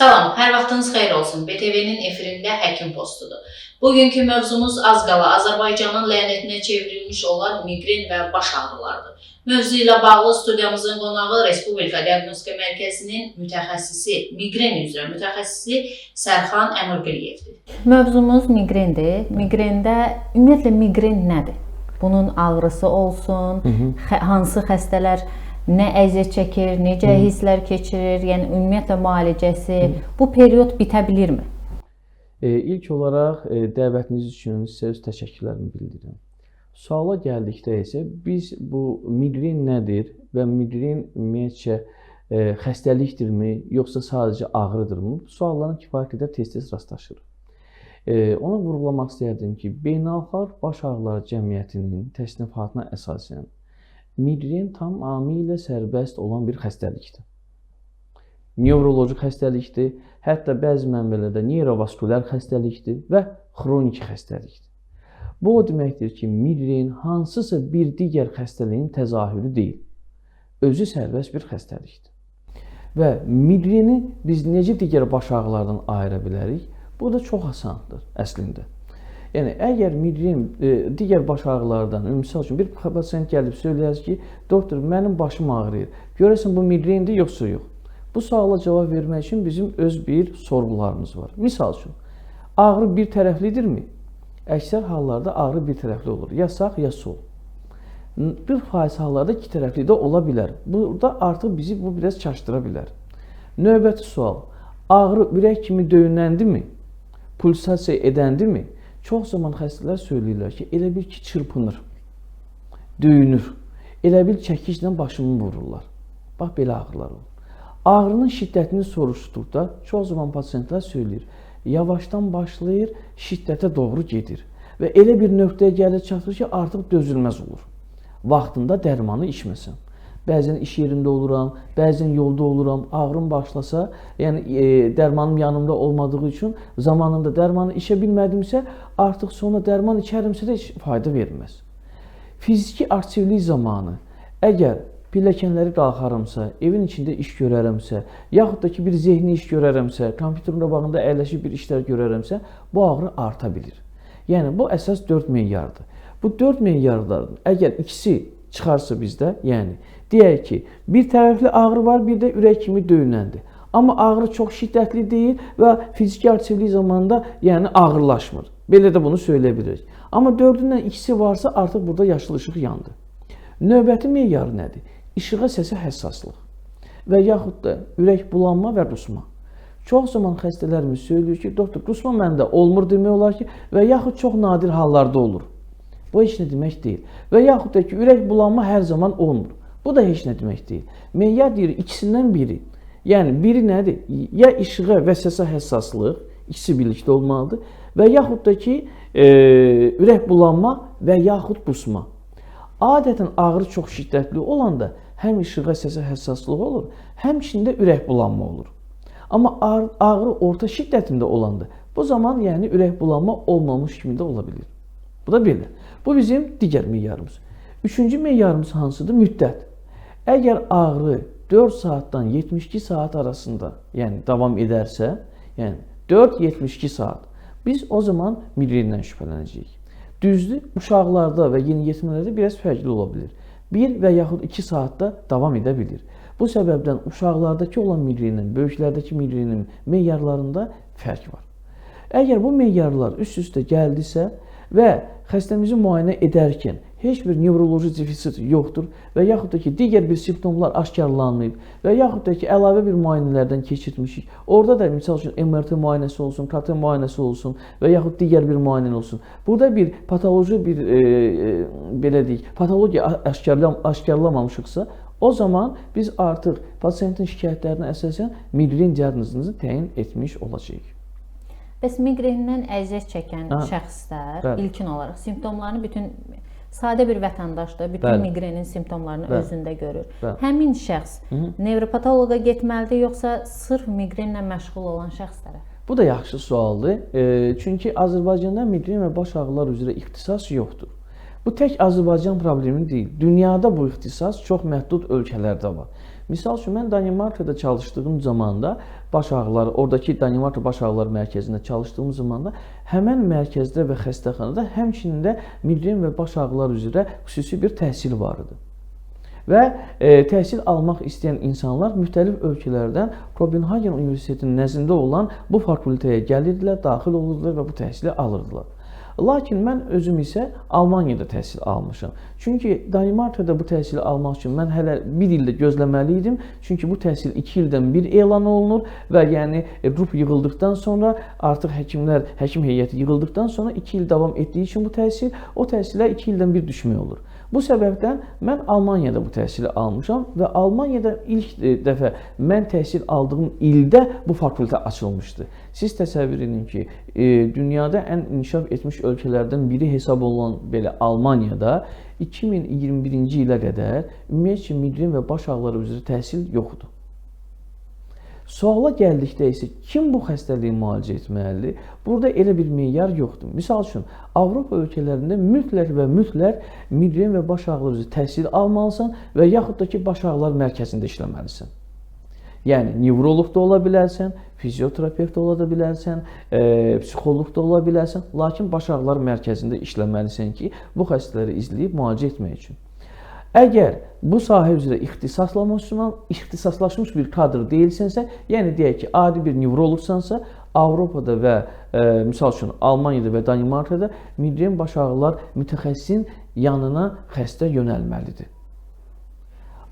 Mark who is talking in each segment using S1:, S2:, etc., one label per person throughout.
S1: Salam, hər vaxtınız xeyir olsun. BTV-nin efirində Həkim Postudur. Bugünkü mövzumuz az qala Azərbaycanın lənətinə çevrilmiş olan migren və baş ağrılarıdır. Mövzu ilə bağlı studiyamızın qonağı Respublika Diaqnostika Mərkəzinin mütəxəssisi, migren üzrə mütəxəssisi Sərxan Əmirquliyevdir.
S2: Mövzumuz migrendir. Migrəndə ümumiyyətlə migren nədir? Bunun ağrısı olsun, hansı xəstələr nə əziyyət çəkir, necə hisslər keçirir, yəni ümumiyyətlə müalicəsi, bu period bitə bilirmi?
S3: İlk olaraq dəvətiniz üçün sizə öz təşəkkürlərimi bildirirəm. Suala gəldikdə isə biz bu migren nədir və migren ümumiyyətcə xəstəlikdirmi, yoxsa sadəcə ağrıdırmı? Bu sualların kifayət qədər tez-tez rastlaşırıq. Onu vurğulamaq istərdim ki, Beynəlxalq Baş Ağrıları Cəmiyyətinin təsnifatına əsasən migren tamamilə sərbəst olan bir xəstəlikdir. Nevroloji xəstəlikdir, hətta bəzi mənbələrdə neyrovaskulyar xəstəlikdir və xroniki xəstəlikdir. Bu o deməkdir ki, migren hansısa bir digər xəstəliyin təzahürü deyil, özü sərbəst bir xəstəlikdir. Və migreni biz necə digər baş ağrılardan ayıra bilərik? Bu da çox asandır əslində. Yəni, əgər migren digər baş ağrılardan, misal üçün bir pasient gəlib söyləyər ki, doktor, mənim başım ağrıyır. Görəsən, bu migrendir, yoxsa yox? Bu suala cavab vermək üçün bizim öz bir sorğularımız var. Misal üçün, ağrı bir tərəflidirmi? Əksər hallarda ağrı bir tərəfli olur. Ya sağ, ya sol. 1% hallarda iki tərəfli də ola bilər. Burada artıq bizi bu biraz çaşdıra bilər. Növbəti sual, ağrı ürək kimi döyünəndimi? Pulsasiya edəndimi? Çox zaman xəstələr söyləyirlər ki, elə bil ki, çırpınır, döyünür, elə bil çəkiclə başımı vururlar. Bax, belə ağrılar olur. Ağrının şiddətini soruşduqda çox zaman pasientlər söyləyir, yavaşdan başlayır, şiddətə doğru gedir və elə bir nöqtəyə gəlir çatır ki, artıq dözülməz olur. Vaxtında dərmanı içməsən. Bəzən iş yerində oluram, bəzən yolda oluram, ağrım başlasa, yəni dərmanım yanımda olmadığı üçün zamanında dərmanı içə bilmədimsə, artıq sonra dərman içərimsə də heç fayda verməz. Fiziki aktivlik zamanı, əgər pilləkənləri qalxarımsa, evin içində iş görərəmsə, yaxud da ki, bir zehni iş görərəmsə, kompüterin qabağında əyləşib bir işlər görərəmsə, bu ağrı arta bilir. Yəni, bu əsas 4 meyardır. Bu 4 meyarlardan əgər ikisi çıxarsa bizdə, yəni, deyək ki, bir tərəfli ağrı var, bir də ürək kimi döyünəndir. Amma ağrı çox şiddətli deyil və fiziki aktivlik zamanında yəni ağırlaşmır. Belə də bunu söyləyə bilirik. Amma 4-dən ikisi varsa, artıq burada yaşıl işıq yandı. Növbəti meyarı nədir? İşığa, səsə həssaslıq və yaxud da ürək bulanma və qusma. Çox zaman xəstələrimiz söylüyor ki, doktor, qusma məndə olmur demək olar ki, və yaxud çox nadir hallarda olur. Bu heç nə demək deyil. Və yaxud da ki, ürək bulanma hər zaman olmur. Bu da heç nə demək deyil. Meyyar deyir, ikisindən biri. Yəni, biri nədir? Ya işığa və səsə həssaslıq, ikisi birlikdə olmalıdır və yaxud da ki, ürək bulanma və yaxud qusma. Adətən ağrı çox şiddətli olanda həm işığa, səsə həssaslıq olur, həmçində ürək bulanma olur. Amma ağrı orta şiddətində olanda bu zaman yəni ürək bulanma olmamış kimi də ola bilir. Bu da belə. Bu bizim digər meyarımız. Üçüncü meyarımız hansıdır? Müddət. Əgər ağrı 4 saatdan 72 saat arasında yəni davam edərsə, yəni 4-72 saat, biz o zaman migrendən şübhələnəcəyik. Düzdür, uşaqlarda və yeniyetmələrdə biraz fərqli ola bilir. 1 və yaxud 2 saatda davam edə bilir. Bu səbəbdən uşaqlardakı olan migrenin, böyüklərdəki migrenin meyarlarında fərq var. Əgər bu meyarlar üst-üstə gəldisə və xəstəmizi müayinə edərkən heç bir nevroloji defisit yoxdur və yaxud da ki, digər bir simptomlar aşkarlanmayıb və yaxud da ki, əlavə bir müayinələrdən keçirmişik. Orada da, misal üçün, MRT müayinəsi olsun, KT müayinəsi olsun və yaxud digər bir müayinə olsun. Burada bir patoloji, belə deyik, patologiya aşkarlamamışıqsa, o zaman biz artıq pasiyentin şikayətlərinə əsasən migren diaqnozunu təyin etmiş olacağıq.
S2: Bəs migrendən əziyyət çəkən şəxslər ilkin olaraq simptomlarını sadə bir vətəndaşdır, bütün migrenin simptomlarını özündə görür. Həmin şəxs nevropatoloqa getməlidir, yoxsa sırf migrenlə məşğul olan şəxslərə?
S3: Bu da yaxşı sualdır. Çünki Azərbaycanda migren və baş ağrılar üzrə ixtisas yoxdur. Bu tək Azərbaycan problemi deyil. Dünyada bu ixtisas çox məhdud ölkələrdə var. Misal üçün, mən Danimarkada çalışdığım zamanda, baş ağrıları, oradakı Danimarka Baş Ağrıları Mərkəzində çalışdığım zamanda, həmən mərkəzdə və xəstəxanada həmçinin də migren və baş ağrıları üzrə xüsusi bir təhsil var idi. Və təhsil almaq istəyən insanlar müxtəlif ölkələrdən Kopenhagen Universitetinin nəzdində olan bu fakültəyə gəlirdilər, daxil olurdular və bu təhsili alırdılar. Lakin mən özüm isə Almaniyada təhsil almışam. Çünki Danimarkada bu təhsili almaq üçün mən hələ bir ildə gözləməli idim. Çünki bu təhsil 2 ildən bir elan olunur və yəni qrup yığıldıqdan sonra, artıq həkimlər, həkim heyəti yığıldıqdan sonra 2 il davam etdiyi üçün bu təhsil, o təhsilə 2 ildən bir düşmək olur. Bu səbəbdən mən Almaniyada bu təhsili almışam və Almaniyada ilk dəfə mən təhsil aldığım ildə bu fakültə açılmışdı. Siz təsəvvür edin ki, dünyada ən inkişaf etmiş ölkələrdən biri hesab olunan belə Almaniyada 2021-ci ilə qədər ümumiyyətlə migren və baş ağrıları üzrə təhsil yoxdur. Suala gəldikdə isə kim bu xəstəliyi müalicə etməlidir? Burada elə bir meyar yoxdur. Misal üçün, Avropa ölkələrində mütləq və mütləq migren və baş ağrıları üzrə təhsil almalısan və yaxud da ki, baş ağrıları mərkəzində işləməlisən. Yəni, nevroloq da ola bilərsən, fizioterapevt da ola bilərsən, psixoloq da ola bilərsən, lakin baş ağrıları mərkəzində işləməlisən ki, bu xəstələri izləyib müalicə etmək üçün. Əgər bu sahə üzrə ixtisaslaşmış bir kadr deyilsənsə, yəni deyək ki, adi bir nevroloqsansa, Avropada və misal üçün Almaniyada və Danimarkada migren baş ağrılar mütəxəssisin yanına xəstə yönəlməlidir.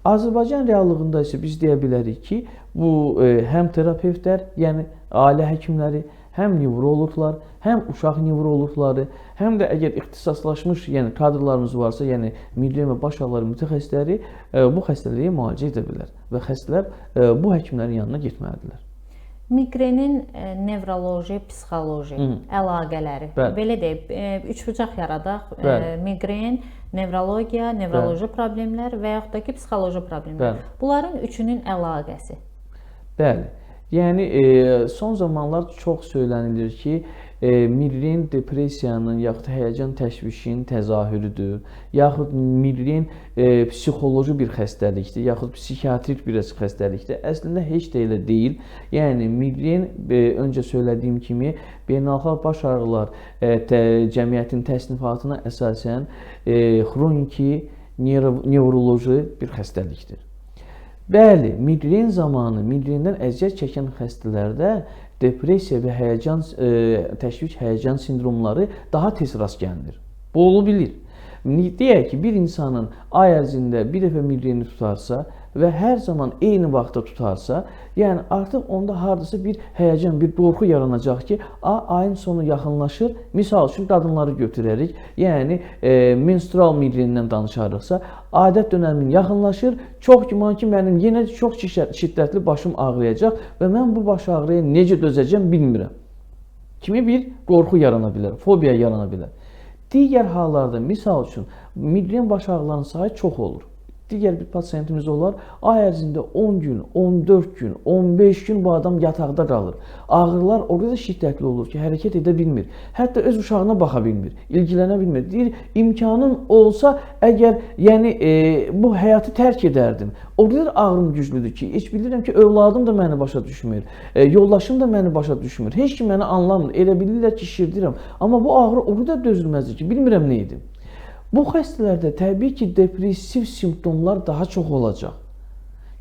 S3: Azərbaycan reallığında isə biz deyə bilərik ki, bu həm terapevtlər, yəni ailə həkimləri, həm nevroloqlar, həm uşaq nevroloqları, həm də əgər ixtisaslaşmış yəni kadrlarımız varsa, yəni migren və baş ağrıları mütəxəssisləri bu xəstəliyi müalicə edə bilər və xəstələr bu həkimlərin yanına getməlidirlər.
S2: Migrenin nevroloji, psixoloji əlaqələri, belə deyib, üçbucaq yaradaq, migren, nevrologiya, nevroloji problemlər və yaxud da ki, psixoloji problemlər. Bunların üçünün əlaqəsi. Bəli.
S3: Yəni, son zamanlar çox söylənilir ki, migren depressiyanın, yaxud həyəcan təşvişinin təzahürüdür, yaxud migren psixoloji bir xəstəlikdir, yaxud psixiatrik bir xəstəlikdir. Əslində, heç də elə deyil. Yəni, migren, öncə söylədiyim kimi, beynəlxalq baş ağrılar cəmiyyətin təsnifatına əsasən xroniki nevroloji bir xəstəlikdir. Bəli, migren zamanı, migrendən əziyyət çəkən xəstələrdə depressiya və təşviş həyəcan sindromları daha tez rast gəlinir. Bu olabilir. Deyək ki, bir insanın ay ərzində bir dəfə migreni tutarsa və hər zaman eyni vaxtda tutarsa, yəni artıq onda hardasa bir həyəcan, bir qorxu yaranacaq ki, ayın sonu yaxınlaşır. Misal üçün qadınları götürərik, yəni menstrual migrenindən danışarıqsa, adət dönəmin yaxınlaşır, çox güman ki, mənim yenə çox şiddətli başım ağrıyacaq və mən bu baş ağrıya necə dözəcəm bilmirəm. Kimi bir qorxu yarana bilər, fobiya yarana bilər. Digər hallarda, misal üçün, migren baş ağrılarının sayı çox olur. Digər bir pasiyentimiz olar, ay ərzində 10 gün, 14 gün, 15 gün bu adam yataqda qalır. Ağrılar o qədər şiddətli olur ki, hərəkət edə bilmir. Hətta öz uşağına baxa bilmir, ilgilənə bilmir. Deyir, imkanın olsa, əgər bu həyatı tərk edərdim. O qədər ağrım güclüdür ki, heç bilirəm ki, övladım da məni başa düşmür, yoldaşım da məni başa düşmür, heç ki məni anlamır, elə bilirlər ki, şişirdirəm. Amma bu ağrı o qədər dözülməzdir ki, bilmirəm nə edim. Bu xəstələrdə təbii ki, depressiv simptomlar daha çox olacaq.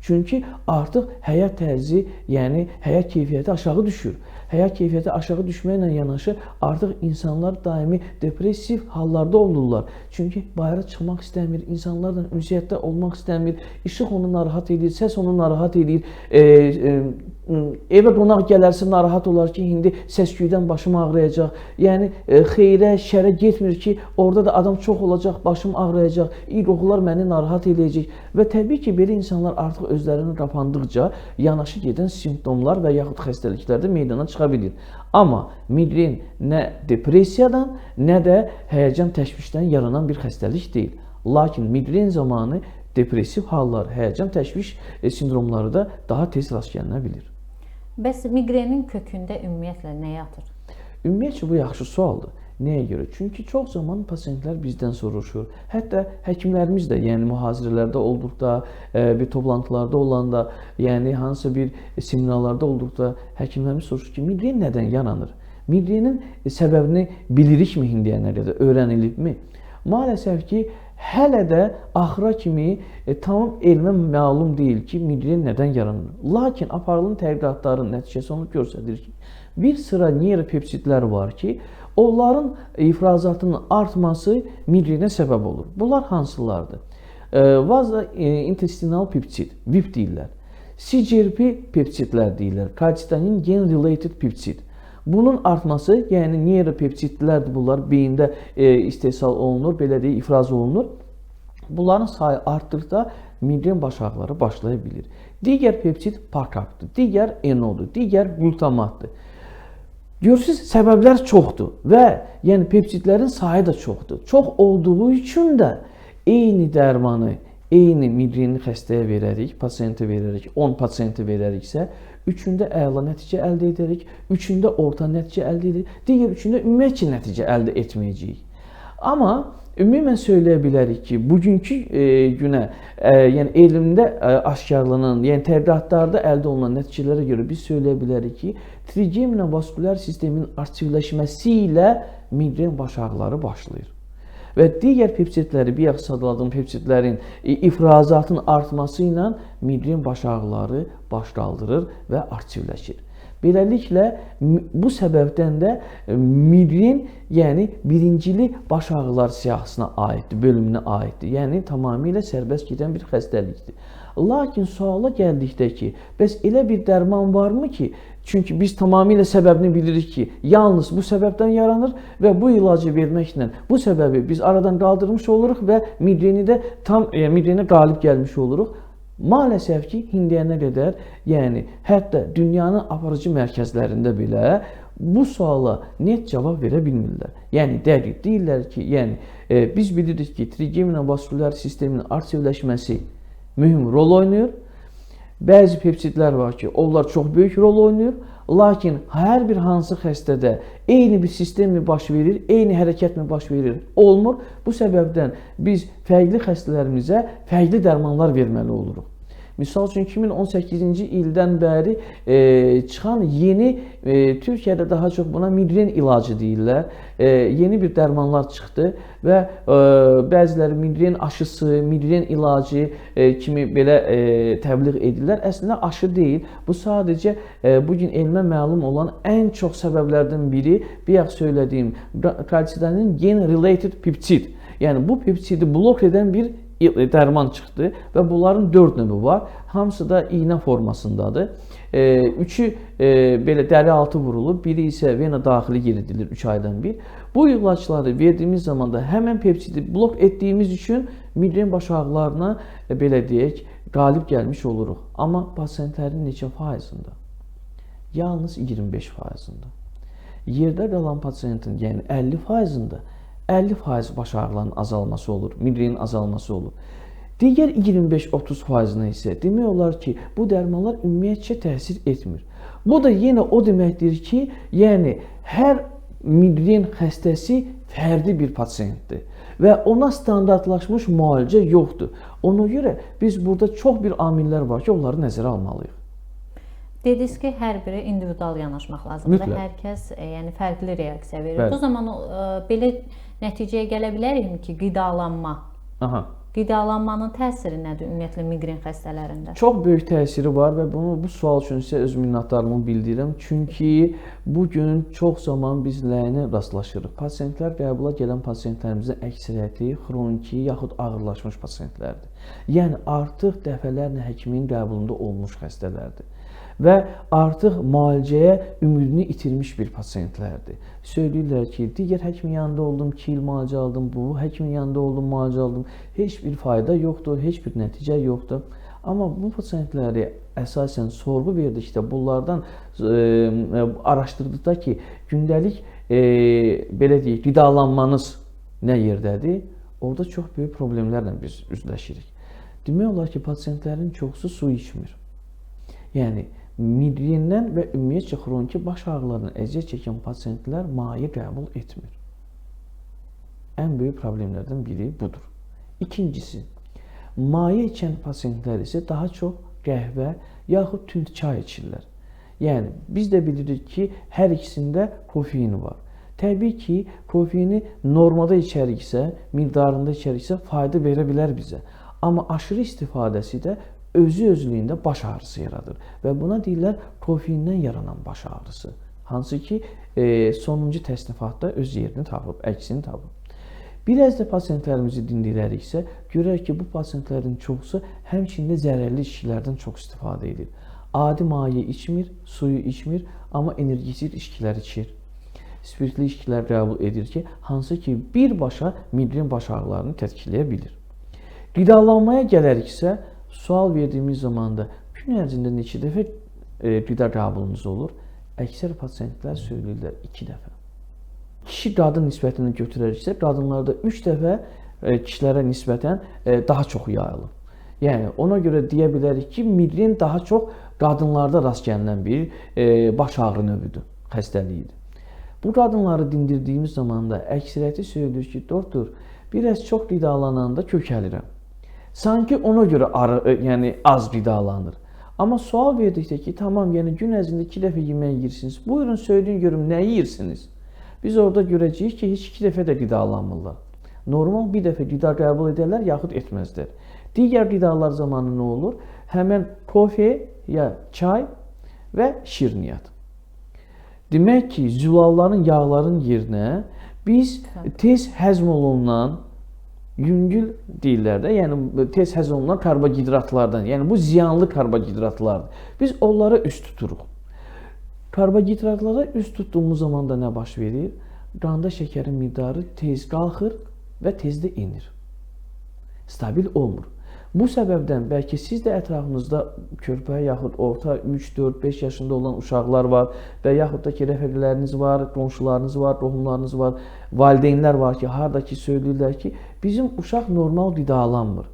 S3: Çünki artıq həyat tərzi, yəni həyat keyfiyyəti aşağı düşür. Həyat keyfiyyəti aşağı düşməklə yanaşı artıq insanlar daimi depressiv hallarda olurlar. Çünki bayıra çıxmaq istəmir, insanlarla ünsiyyətdə olmaq istəmir, işıq onu narahat edir, səs onu narahat edir, evə qonaq gələrsə narahat olar ki, indi səsküydən başım ağrıyacaq. Yəni, xeyrə, şərə getmir ki, orada da adam çox olacaq, başım ağrıyacaq, qoxular məni narahat edəcək. Və təbii ki, belə insanlar artıq özlərini qapandıqca yanaşı gedən simptomlar və yaxud xəstəliklərdə meydana çıxa bilir. Amma migren nə depressiyadan, nə də həyəcan təşvişdən yaranan bir xəstəlik deyil. Lakin migren zamanı depressiv hallar, həyəcan təşviş sindromları da daha tez rast gəlinə bilir.
S2: Bəs migrenin kökündə ümumiyyətlə nə yatır?
S3: Ümumiyyətlə bu yaxşı sualdır. Nəyə görə? Çünki çox zaman pasientlər bizdən soruşur. Hətta həkimlərimiz də, yəni mühazirələrdə olduqda, bir toplantılarda olanda, yəni hansısa bir seminarlarda olduqda həkimlərimiz soruşur ki, migren nədən yaranır? Migrenin səbəbini bilirikmi indiyənə qədər, öyrənilibmi? Maalesef ki, hələ də axıra kimi tamam elmə məlum deyil ki, migren nədən yaranır. Lakin aparılan tədqiqatların nəticəsi onu göstərir ki, bir sıra neuropeptidlər var ki, onların ifrazatının artması migrenə səbəb olur. Bunlar hansılardır? Vazointestinal peptid, VIP deyirlər. CGRP peptidlər deyirlər. Calcitonin gen-related peptid. Bunun artması, yəni neuropeptidlərdir bunlar, beyində istehsal olunur, belə deyək, ifraz olunur. Bunların sayı artdıqda migren baş ağrıları başlaya bilir. Digər peptid PACAPdır, digər NO-dur, digər glutamatdır. Görürsünüz, səbəblər çoxdur və yəni peptidlərin sayı da çoxdur. Çox olduğu üçün də eyni dərmanı, eyni migrenli xəstəyə verərik, pasiyentə verərik, 10 pasiyentə verəriksə, 3-ündə əla nəticə əldə edərik, 3-ündə orta nəticə əldə edirik, digər 3-ündə ümumiyyətlə nəticə əldə etməyəcəyik. Amma ümumən söyləyə bilərik ki, bugünkü günə, yəni elmdə aşkarlanan, yəni tədqiqatlarda əldə olunan nəticələrə görə biz söyləyə bilərik ki, trigeminal-vaskülər sistemin aktivləşməsi ilə migren baş ağrıları başlayır. Və digər peptidləri, bayaq sadaladığım peptidlərin ifrazatının artması ilə migren baş ağrıları baş qaldırır və aktivləşir. Beləliklə, bu səbəbdən də migren, yəni birincili baş ağrılar siyahısına aiddir, bölümünə aiddir. Yəni, tamamilə sərbəst gedən bir xəstəlikdir. Lakin suala gəldikdə ki, bəs elə bir dərman varmı ki, çünki biz tamamilə səbəbini bilirik ki, yalnız bu səbəbdən yaranır və bu ilacı verməklə bu səbəbi biz aradan qaldırmış oluruq və migrenə qalib gəlmiş oluruq. Maalesef ki, indiyənə qədər, yəni hətta dünyanın aparıcı mərkəzlərində belə bu suala net cavab verə bilmirlər. Yəni dəqiq deyirlər ki, yəni biz bilirik ki, trigeminal-vaskülər sistemin aktivləşməsi mühüm rol oynayır. Bəzi peptidlər var ki, onlar çox böyük rol oynayır. Lakin hər bir hansı xəstədə eyni bir sistem mi baş verir, eyni hərəkət mi baş verir, olmur. Bu səbəbdən biz fərqli xəstələrimizə fərqli dərmanlar verməli oluruq. Misal üçün 2018-ci ildən bəri çıxan yeni, Türkiyədə daha çox buna migren ilacı deyirlər, yeni bir dərmanlar çıxdı və bəziləri migren aşısı, migren ilacı kimi belə təbliğ edirlər. Əslində aşı deyil, bu sadəcə bugün elmə məlum olan ən çox səbəblərdən biri, bayaq söylədiyim calcitonin gen-related peptid. Yəni bu peptidi blok edən bir dərman çıxdı və bunların 4 növü var. Hamısı da iynə formasındadır. 3-ü belə dəri altı vurulur, biri isə vena daxili yeridilir 3 aydan bir. Bu ilaçları verdiyimiz zaman da həmən peptidi blok etdiyimiz üçün migren baş ağrılarına belə deyək, qalib gəlmiş oluruq. Amma pasiyentlərin neçə faizində? Yalnız 25%-ında. Yerdə qalan pasiyentin, yəni 50%-ında 50% baş ağrılarının azalması olur, migrenin azalması olur. Digər 25-30%-ına isə demək olar ki, bu dərmanlar ümumiyyətcə təsir etmir. Bu da yenə o deməkdir ki, yəni hər migren xəstəsi fərdi bir pasiyentdir və ona standartlaşmış müalicə yoxdur. Ona görə biz burada çox bir amillər var ki, onları nəzərə almalıyıq.
S2: Dediniz ki, hər biri individual yanaşmaq lazımdır.
S3: Mütləq.
S2: Hər kəs yəni fərqli reaksiya verir.
S3: Bəli.
S2: O zaman belə nəticəyə gələ bilərik ki, qidalanma. Qidalanmanın təsiri nədir ümumiyyətlə migren xəstələrində?
S3: Çox böyük təsiri var və bu sual üçün sizə öz minnətdarlığımı bildirirəm. Çünki bu gün çox zaman biz nəyinə rastlaşırıq? Pasiyentlər, qəbula gələn pasiyentlərimizin əksəriyyəti xroniki yaxud ağırlaşmış pasiyentlərdir. Yəni artıq dəfələrlə həkimin qəbulunda olmuş xəstələrdir. Və artıq müalicəyə ümidini itirmiş bir pasiyentlərdir. Söyləyirlər ki, digər həkimin yanında oldum, 2 il müalicə aldım, bu həkimin yanında oldum, müalicə aldım, heç bir fayda yoxdur, heç bir nəticə yoxdur. Amma bu pasiyentləri əsasən sorğu verdikdə, bunlardan araşdırdıqda ki, gündəlik belə deyək, qidalanmanız nə yerdədir, orada çox böyük problemlərlə biz üzləşirik. Demək olar ki, pasiyentlərin çoxusu su içmir. Yəni, migrendən və ümumiyyətcə xroniki baş ağrılarından əziyyət çəkən pasiyentlər maye qəbul etmir. En büyük problemlerden biri budur. İkincisi, maye içen pasientlər isə daha çox qəhvə yaxud tünd çay içirlər. Yəni, biz də bilirik ki, hər ikisində kofein var. Təbii ki, kofeini normada içəriksə, miqdarında içəriksə fayda verə bilər bizə. Amma aşırı istifadəsi də özü-özlüyündə baş ağrısı yaradır. Və buna deyirlər kofeindən yaranan baş ağrısı. Hansı ki, sonuncu təsnifatda öz yerini tapıb, əksini tapıb. Biraz da pasientlərimizi dinləyiriksə, görək ki, bu pasientlərin çoxusu həmçində zərərli içkilərdən çox istifadə edir. Adi maye içmir, suyu içmir, amma energetik içkilər içir. Spirtli içkilər qəbul edir ki, hansı ki, birbaşa migren baş ağrılarını tətkikləyə bilir. Qidalanmaya gələriksə, sual verdiyimiz zamanda gün ərzində neçə dəfə qida qəbulunuz olur? Əksər pasientlər söyləyirlər 2 dəfə. Kişi-qadın nisbətini götürəriksə, qadınlarda 3 dəfə kişilərə nisbətən daha çox yayılır. Yəni, ona görə deyə bilərik ki, migren daha çox qadınlarda rast gəlinən bir baş ağrı növüdür, xəstəliyidir. Bu qadınları dindirdiyimiz zamanda əksəriyyəti söylür ki, doktor, biraz çox qidalananda kökəlirəm. Sanki ona görə az qidalanır. Amma sual verdikdə ki, tamam, yəni gün ərzində 2 dəfə yemək yeyirsiniz. Buyurun, söyləyin görüm, nə yeyirsiniz? Biz orada görəcəyik ki, heç 2 dəfə də qidalanmırlar. Normal bir dəfə qida qəbul edərlər, yaxud etməzlər. Digər qidalar zamanı nə olur? Həmən kofe, ya çay və şirniyyat. Demək ki, zülalların, yağların yerinə biz tez həzm olunan, yüngül deyirlər də, yəni tez həzm olunan karbohidratlardan, yəni bu ziyanlı karbohidratlardır. Biz onlara üst tuturuq. Karbohidratlara üst tutduğumuz zaman da nə baş verir? Qanda şəkərin miqdarı tez qalxır və tez də enir. Stabil olmur. Bu səbəbdən bəlkə siz də ətrafınızda körpə yaxud orta 3, 4, 5 yaşında olan uşaqlar var və yaxud da ki, rəfiqələriniz var, qonşularınız var, qohumlarınız var, valideynlər var ki, haradakı söyləyirlər ki, bizim uşaq normal qidalanmır.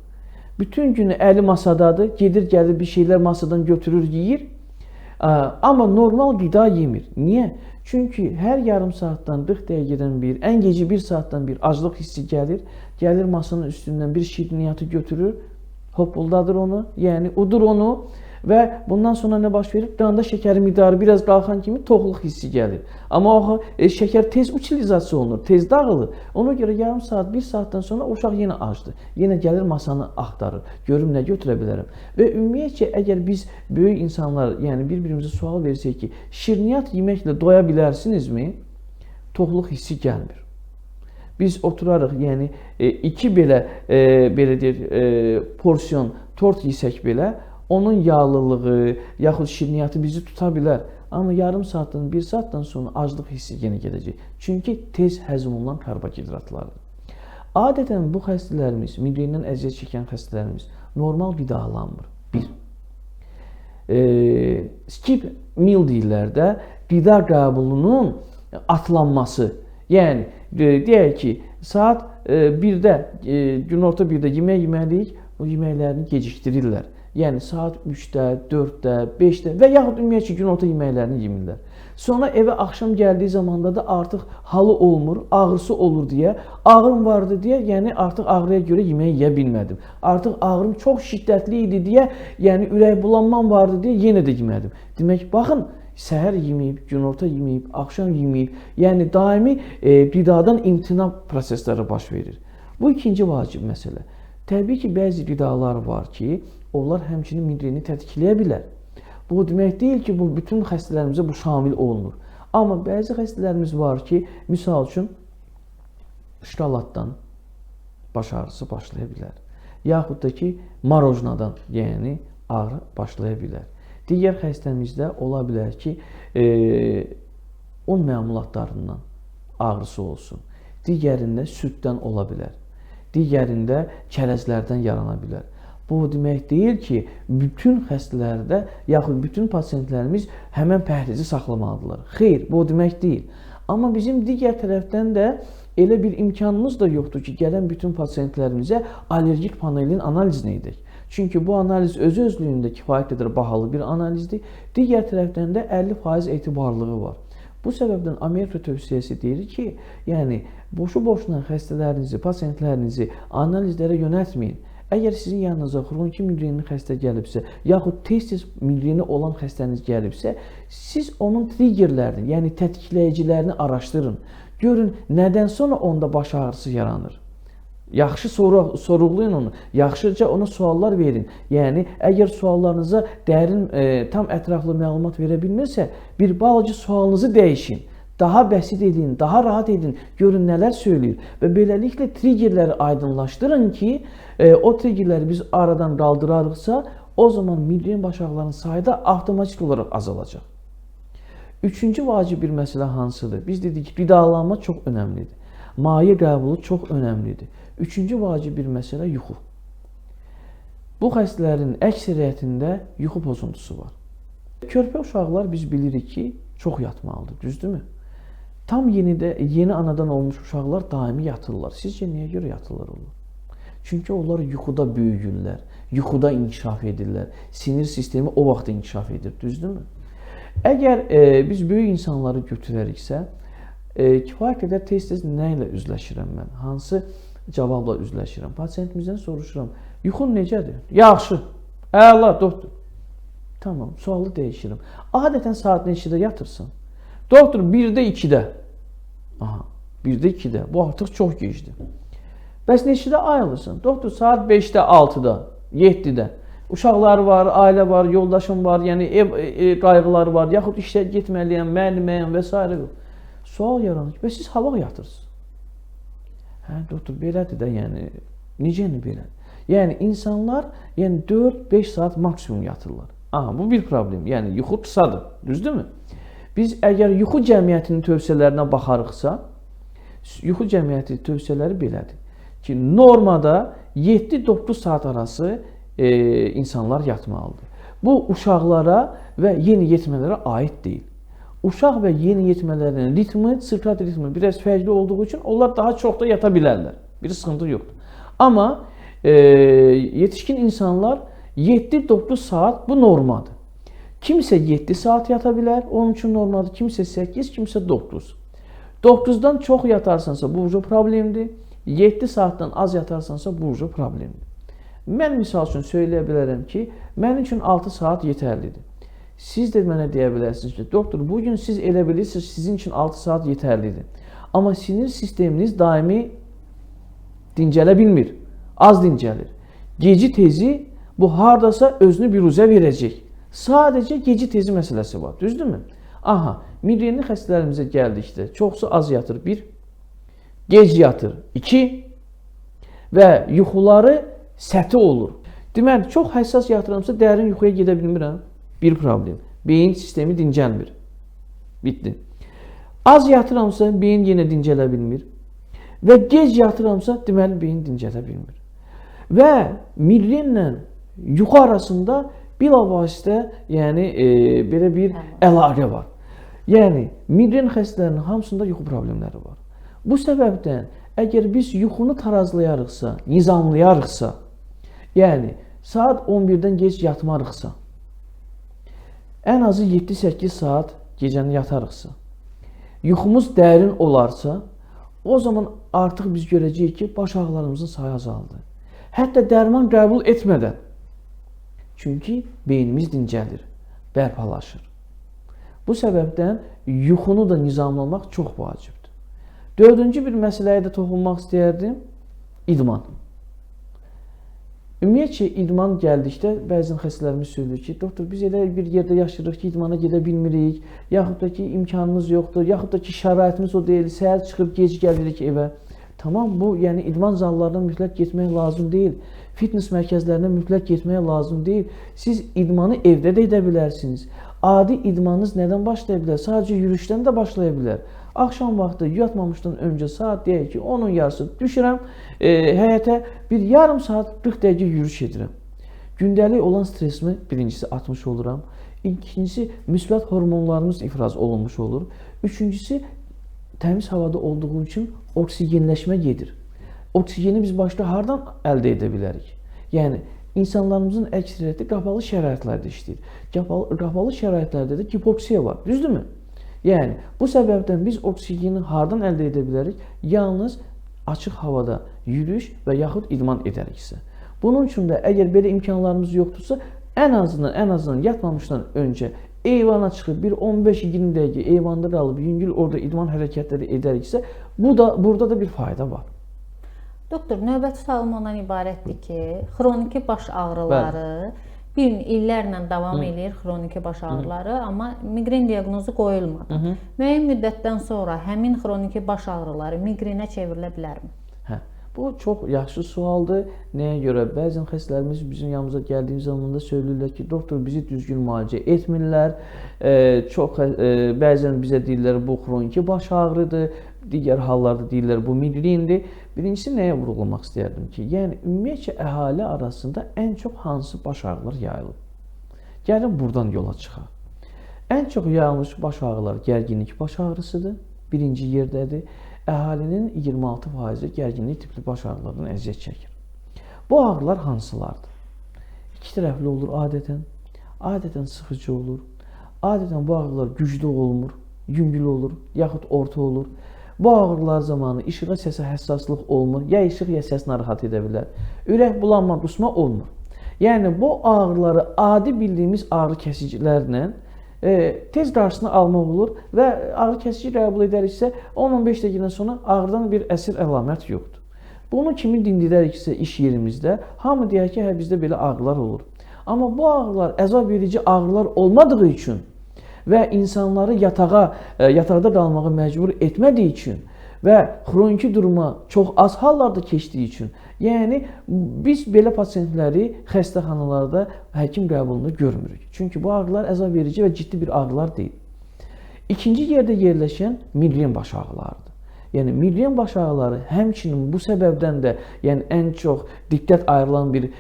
S3: Bütün günü əli masadadır, gedir, gəlir bir şeylər masadan götürür, yeyir, amma normal qida yemir. Niyə? Çünki hər yarım saatdan 40 dəqiqədən bir, ən gecə 1 saatdan bir aclıq hissi gəlir, gəlir masanın üstündən bir şirniyyatı götürür, hoppuldadır onu, yəni udur onu və bundan sonra nə baş verir? Qanda şəkərin miqdarı biraz qalxan kimi toxluq hissi gəlir. Amma o şəkər tez utilizasiya olunur, tez dağılır. Ona görə yarım saat, 1 saatdan sonra uşaq yenə acdır. Yenə gəlir masanı axtarır. Görüm nə götürə bilərəm. Və ümumiyyətcə, əgər biz böyük insanlar, yəni bir-birimizə sual versək ki, şirniyyat yeməklə doya bilərsinizmi? Toxluq hissi gəlmir. Biz oturarıq, yəni 2 belə deyir, porsiyon tort yesək belə, onun yağlılığı, yaxud şirniyyatı bizi tuta bilər. Amma yarım saatdan, 1 saatdan sonra aclıq hissi yenə gedəcək. Çünki tez həzm olunan karbohidratlardır. Adətən bu xəstələrimiz, migrendən əziyyət çəkən xəstələrimiz normal qidalanmır. 1. Skip meal deyirlər də, qida qəbulunun atlanması. Yəni, deyək ki, saat 1-də, günorta 1-də yemək yeməliyik, o yeməklərini gecikdirirlər. Yəni, saat 3-də, 4-də, 5-də və yaxud ümumiyyətcə günorta yeməklərini yemirlər. Sonra evə axşam gəldiyi zamanda da artıq halı olmur, ağrısı olur deyə, ağrım vardı deyə, yəni artıq ağrıya görə yemək yeyə bilmədim. Artıq ağrım çox şiddətli idi deyə, yəni ürək bulanmam vardı deyə yenə də yemədim. Demək, baxın, səhər yeməyib, günorta yeməyib, axşam yeməyib, yəni daimi qidadan imtina prosesləri baş verir. Bu ikinci vacib məsələ. Təbii ki, bəzi qidalar var ki, onlar həmçinin migreni tətikləyə bilər. Bu demək deyil ki, bu bütün xəstələrimizə bu şamil olunur. Amma bəzi xəstələrimiz var ki, misal üçün, şokoladdan baş ağrısı başlaya bilər. Yaxud da ki, marojnadan, yəni ağrı başlaya bilər. Digər xəstəmizdə ola bilər ki, un məmulatlarından ağrısı olsun. Digərində süddən ola bilər. Digərində kərəzlərdən yarana bilər. Bu demək deyil ki, bütün xəstələrdə, yaxud bütün pasientlərimiz həmən pəhrizi saxlamalıdırlar. Xeyr, bu demək deyil. Amma bizim digər tərəfdən də elə bir imkanımız da yoxdur ki, gələn bütün pasientlərimizə allergik panelin analizini edək. Çünki bu analiz özü-özlüyündə kifayət qədər bahalı bir analizdir. Digər tərəfdən də 50% etibarlılığı var. Bu səbəbdən Amerika tövsiyəsi deyir ki, yəni boşu-boşuna xəstələrinizi, pasientlərinizi analizlərə yönəltməyin. Əgər sizin yanınıza xroniki migrenli xəstə gəlibsə, yaxud tez-tez migreni olan xəstəniz gəlibsə, siz onun triggerlərini, yəni tetikləyicilərini araşdırın. Görün, nədən sonra onda baş ağrısı yaranır. Yaxşı sorğulayın onu, yaxşıca ona suallar verin. Yəni, əgər suallarınıza dərin, tam ətraflı məlumat verə bilmirsə, bir balaca sualınızı dəyişin. Daha bəsit edin, daha rahat edin, görün nələr söyləyir. Və beləliklə triggerləri aydınlaşdırın ki, o triggerləri biz aradan qaldırarıqsa, o zaman migren baş ağrılarının sayı da avtomatik olaraq azalacaq. Üçüncü vacib bir məsələ hansıdır? Biz dedik ki, qidalanma çox önəmlidir. Maye qəbulu çox önəmlidir. Üçüncü vacib bir məsələ yuxu. Bu xəstələrin əksəriyyətində yuxu pozuntusu var. Körpə uşaqlar biz bilirik ki, çox yatmalıdır, düzdürmü? Tam yeni anadan olmuş uşaqlar daimi yatırlar. Sizcə niyə görə yatırlar onlar? Çünki onlar yuxuda böyüyürlər, yuxuda inkişaf edirlər. Sinir sistemi o vaxt inkişaf edir, düzdürmü? Əgər biz böyük insanları götürəriksə, kifayət qədər tez-tez nə ilə üzləşirəm mən? Hansı cavabla üzləşirəm? Pasiyentimizdən soruşuram, yuxun necədir? Yaxşı, əla, doktor. Tamam, sualı dəyişirəm. Adətən saat neçədə yatırsan? Doktor, 1-də 2-də. Aha, 1-də 2-də. Bu artıq çox gecdir. Bəs neçədə ayılırsan? Doktor, saat 5-də, 6-da, 7-də. Uşaqları var, ailə var, yoldaşım var, yəni ev qayğıları var, yaxud işə getməliyəm, müəlliməyəm və s. Sual yaranır ki, bəs siz hava yatırsınız? Hə, doktor, belədir də, yəni, necəni belədir? Yəni, insanlar 4-5 saat maksimum yatırlar. Aha, bu bir problem. Yəni, yuxu qısadır, düzdürmü? Biz əgər yuxu cəmiyyətinin tövsiyələrinə baxarıqsa, yuxu cəmiyyəti tövsiyələri belədir ki, normada 7-9 saat arası insanlar yatmalıdır. Bu, uşaqlara və yeniyetmələrə aid deyil. Uşaq və yeniyetmələrin ritmi, sirkad ritmi biraz fərqli olduğu üçün onlar daha çox da yata bilərlər. Bir sıxıntı yoxdur. Amma yetişkin insanlar 7-9 saat bu normadır. Kimsə 7 saat yata bilər, onun üçün normaldır. Kimsə 8, kimsə 9. 9-dan çox yatarsansa bu uca problemdir. 7 saatdan az yatarsansa bu uca problemdir. Mən misal üçün söyləyə bilərəm ki, mənim üçün 6 saat yetərlidir. Siz də mənə deyə bilərsiniz ki, doktor, bugün siz elə bilirsiniz, sizin üçün 6 saat yetərlidir. Amma sinir sisteminiz daimi dincələ bilmir, az dincəlir. Geci tezi bu hardasa özünü biruzə verəcək. Sadəcə geci tezi məsələsi var, düzdürmü? Aha, migrenli xəstələrimizə gəldikdə çoxsu az yatır 1, gec yatır 2 və yuxuları səthi olur. Deməli, çox həssas yatıramsa dərin yuxuya gedə bilmirəm. Bir problem. Beyin sistemi dincəlmir. Bitdi. Az yatıramsa beyin yenə dincələ bilmir. Və gec yatıramsa deməli beyin dincələ bilmir. Və migrenlə yuxu arasında bilavasitə, yəni belə bir əlaqə var. Yəni migren xəstələrinin hamısında yuxu problemləri var. Bu səbəbdən əgər biz yuxunu tarazlayarıqsa, nizamlayarıqsa, yəni saat 11-dən gec yatmarıqsa, ən azı 7-8 saat gecəni yatarıqsa, yuxumuz dərin olarsa, o zaman artıq biz görəcəyik ki, baş ağrılarımızın sayı azaldı. Hətta dərman qəbul etmədən. Çünki beynimiz dincəlir, bərpalaşır. Bu səbəbdən yuxunu da nizamlamaq çox vacibdir. Dördüncü bir məsələyə də toxunmaq istəyərdim. İdman. Ümumiyyətcə, idman gəldikdə bəzən xəstələrimiz söylüyor ki, doktor, biz elə bir yerdə yaşayırıq ki, idmana gedə bilmirik, yaxud da ki, imkanımız yoxdur, yaxud da ki, şəraitimiz o deyil, səhər çıxıb, gec gəlirik evə. Tamam, bu, yəni idman zallarına mütləq getmək lazım deyil, fitness mərkəzlərinə mütləq getmək lazım deyil. Siz idmanı evdə də edə bilərsiniz. Adi idmanınız nədən başlaya bilər? Sadəcə yürüyüşdən də başlaya bilər. Axşam vaxtı yatmamışdan öncə saat deyək ki, onun yarısı düşürəm, həyətə bir yarım saat 40 dəqiqə yürüyüş edirəm. Gündəlik olan stresimi birincisi atmış oluram. İkincisi, müsbət hormonlarımız ifraz olunmuş olur. Üçüncüsü, təmiz havada olduğu üçün oksigenləşmə gedir. Oksigeni biz başda hardan əldə edə bilərik? Yəni, insanlarımızın əksəriyyəti qapalı şəraitlərdə işləyir. Qapalı şəraitlərdə də hipoksiya var, düzdürmü? Yəni bu səbəbdən biz oksigeni hardan əldə edə bilərik? Yalnız açıq havada yürüyüş və yaxud idman edəriksə. Bunun üçün də əgər belə imkanlarımız yoxdursa, ən azından yatmamışdan öncə eyvana çıxıb bir 15-20 dəqiqə eyvanda qalıb yüngül orada idman hərəkətləri edəriksə, burada da bir fayda var.
S2: Doktor, növbəti sualım ondan ibarətdir ki, xroniki baş ağrıları illərlə davam edir, xroniki baş ağrıları, amma miqren diaqnozu qoyulmadı. Müəyyən müddətdən sonra həmin xroniki baş ağrıları miqrenə çevrilə bilərmi?
S3: Hə, bu çox yaxşı sualdır. Nəyə görə? Bəzən xəstələrimiz bizim yanımıza gəldiyi zamanda söyləyirlər ki, doktor bizi düzgün müalicə etmirlər. Bəzən bizə deyirlər bu xroniki baş ağrıdır, digər hallarda deyirlər bu miqrendir. Birincisi nəyə vurğulamaq istəyərdim ki, yəni ümumiyyətcə əhali arasında ən çox hansı baş ağrıları yayılır? Gəlin buradan yola çıxaq. Ən çox yayılmış baş ağrıları gərginlik baş ağrısıdır, birinci yerdədir. Əhalinin 26% gərginlik tipli baş ağrılarından əziyyət çəkir. Bu ağrılar hansılardır? İki tərəfli olur adətən. Adətən sıxıcı olur. Adətən bu ağrılar güclü olmur, yüngül olur, yaxud orta olur. Bu ağrılar zamanı işığa, səsə həssaslıq olmur. Ya işıq, ya səs narahat edə bilər. Ürək bulanma, qusma olmur. Yəni bu ağrıları adi bildiyimiz ağrı kəsicilərlə tez qarşısını almaq olur və ağrı kəsici qəbul edəriksə 10-15 dəqiqədən sonra ağrıdan bir əsir əlamət yoxdur. Bunu kimi dindirəriksə iş yerimizdə, hamı deyər ki, hə bizdə belə ağrılar olur. Amma bu ağrılar əzab verici ağrılar olmadığı üçün və insanları yataqda qalmağa məcbur etmədiyi üçün və xroniki duruma çox az hallarda keçdiyi üçün, yəni biz belə pasientləri xəstəxanalarda həkim qəbulunda görmürük. Çünki bu ağrılar əzab verici və ciddi bir ağrılar deyil. İkinci yerdə yerləşən miqren baş ağrılarıdır. Yəni miqren baş ağrıları həmçinin bu səbəbdən də ən çox diqqət ayrılan bir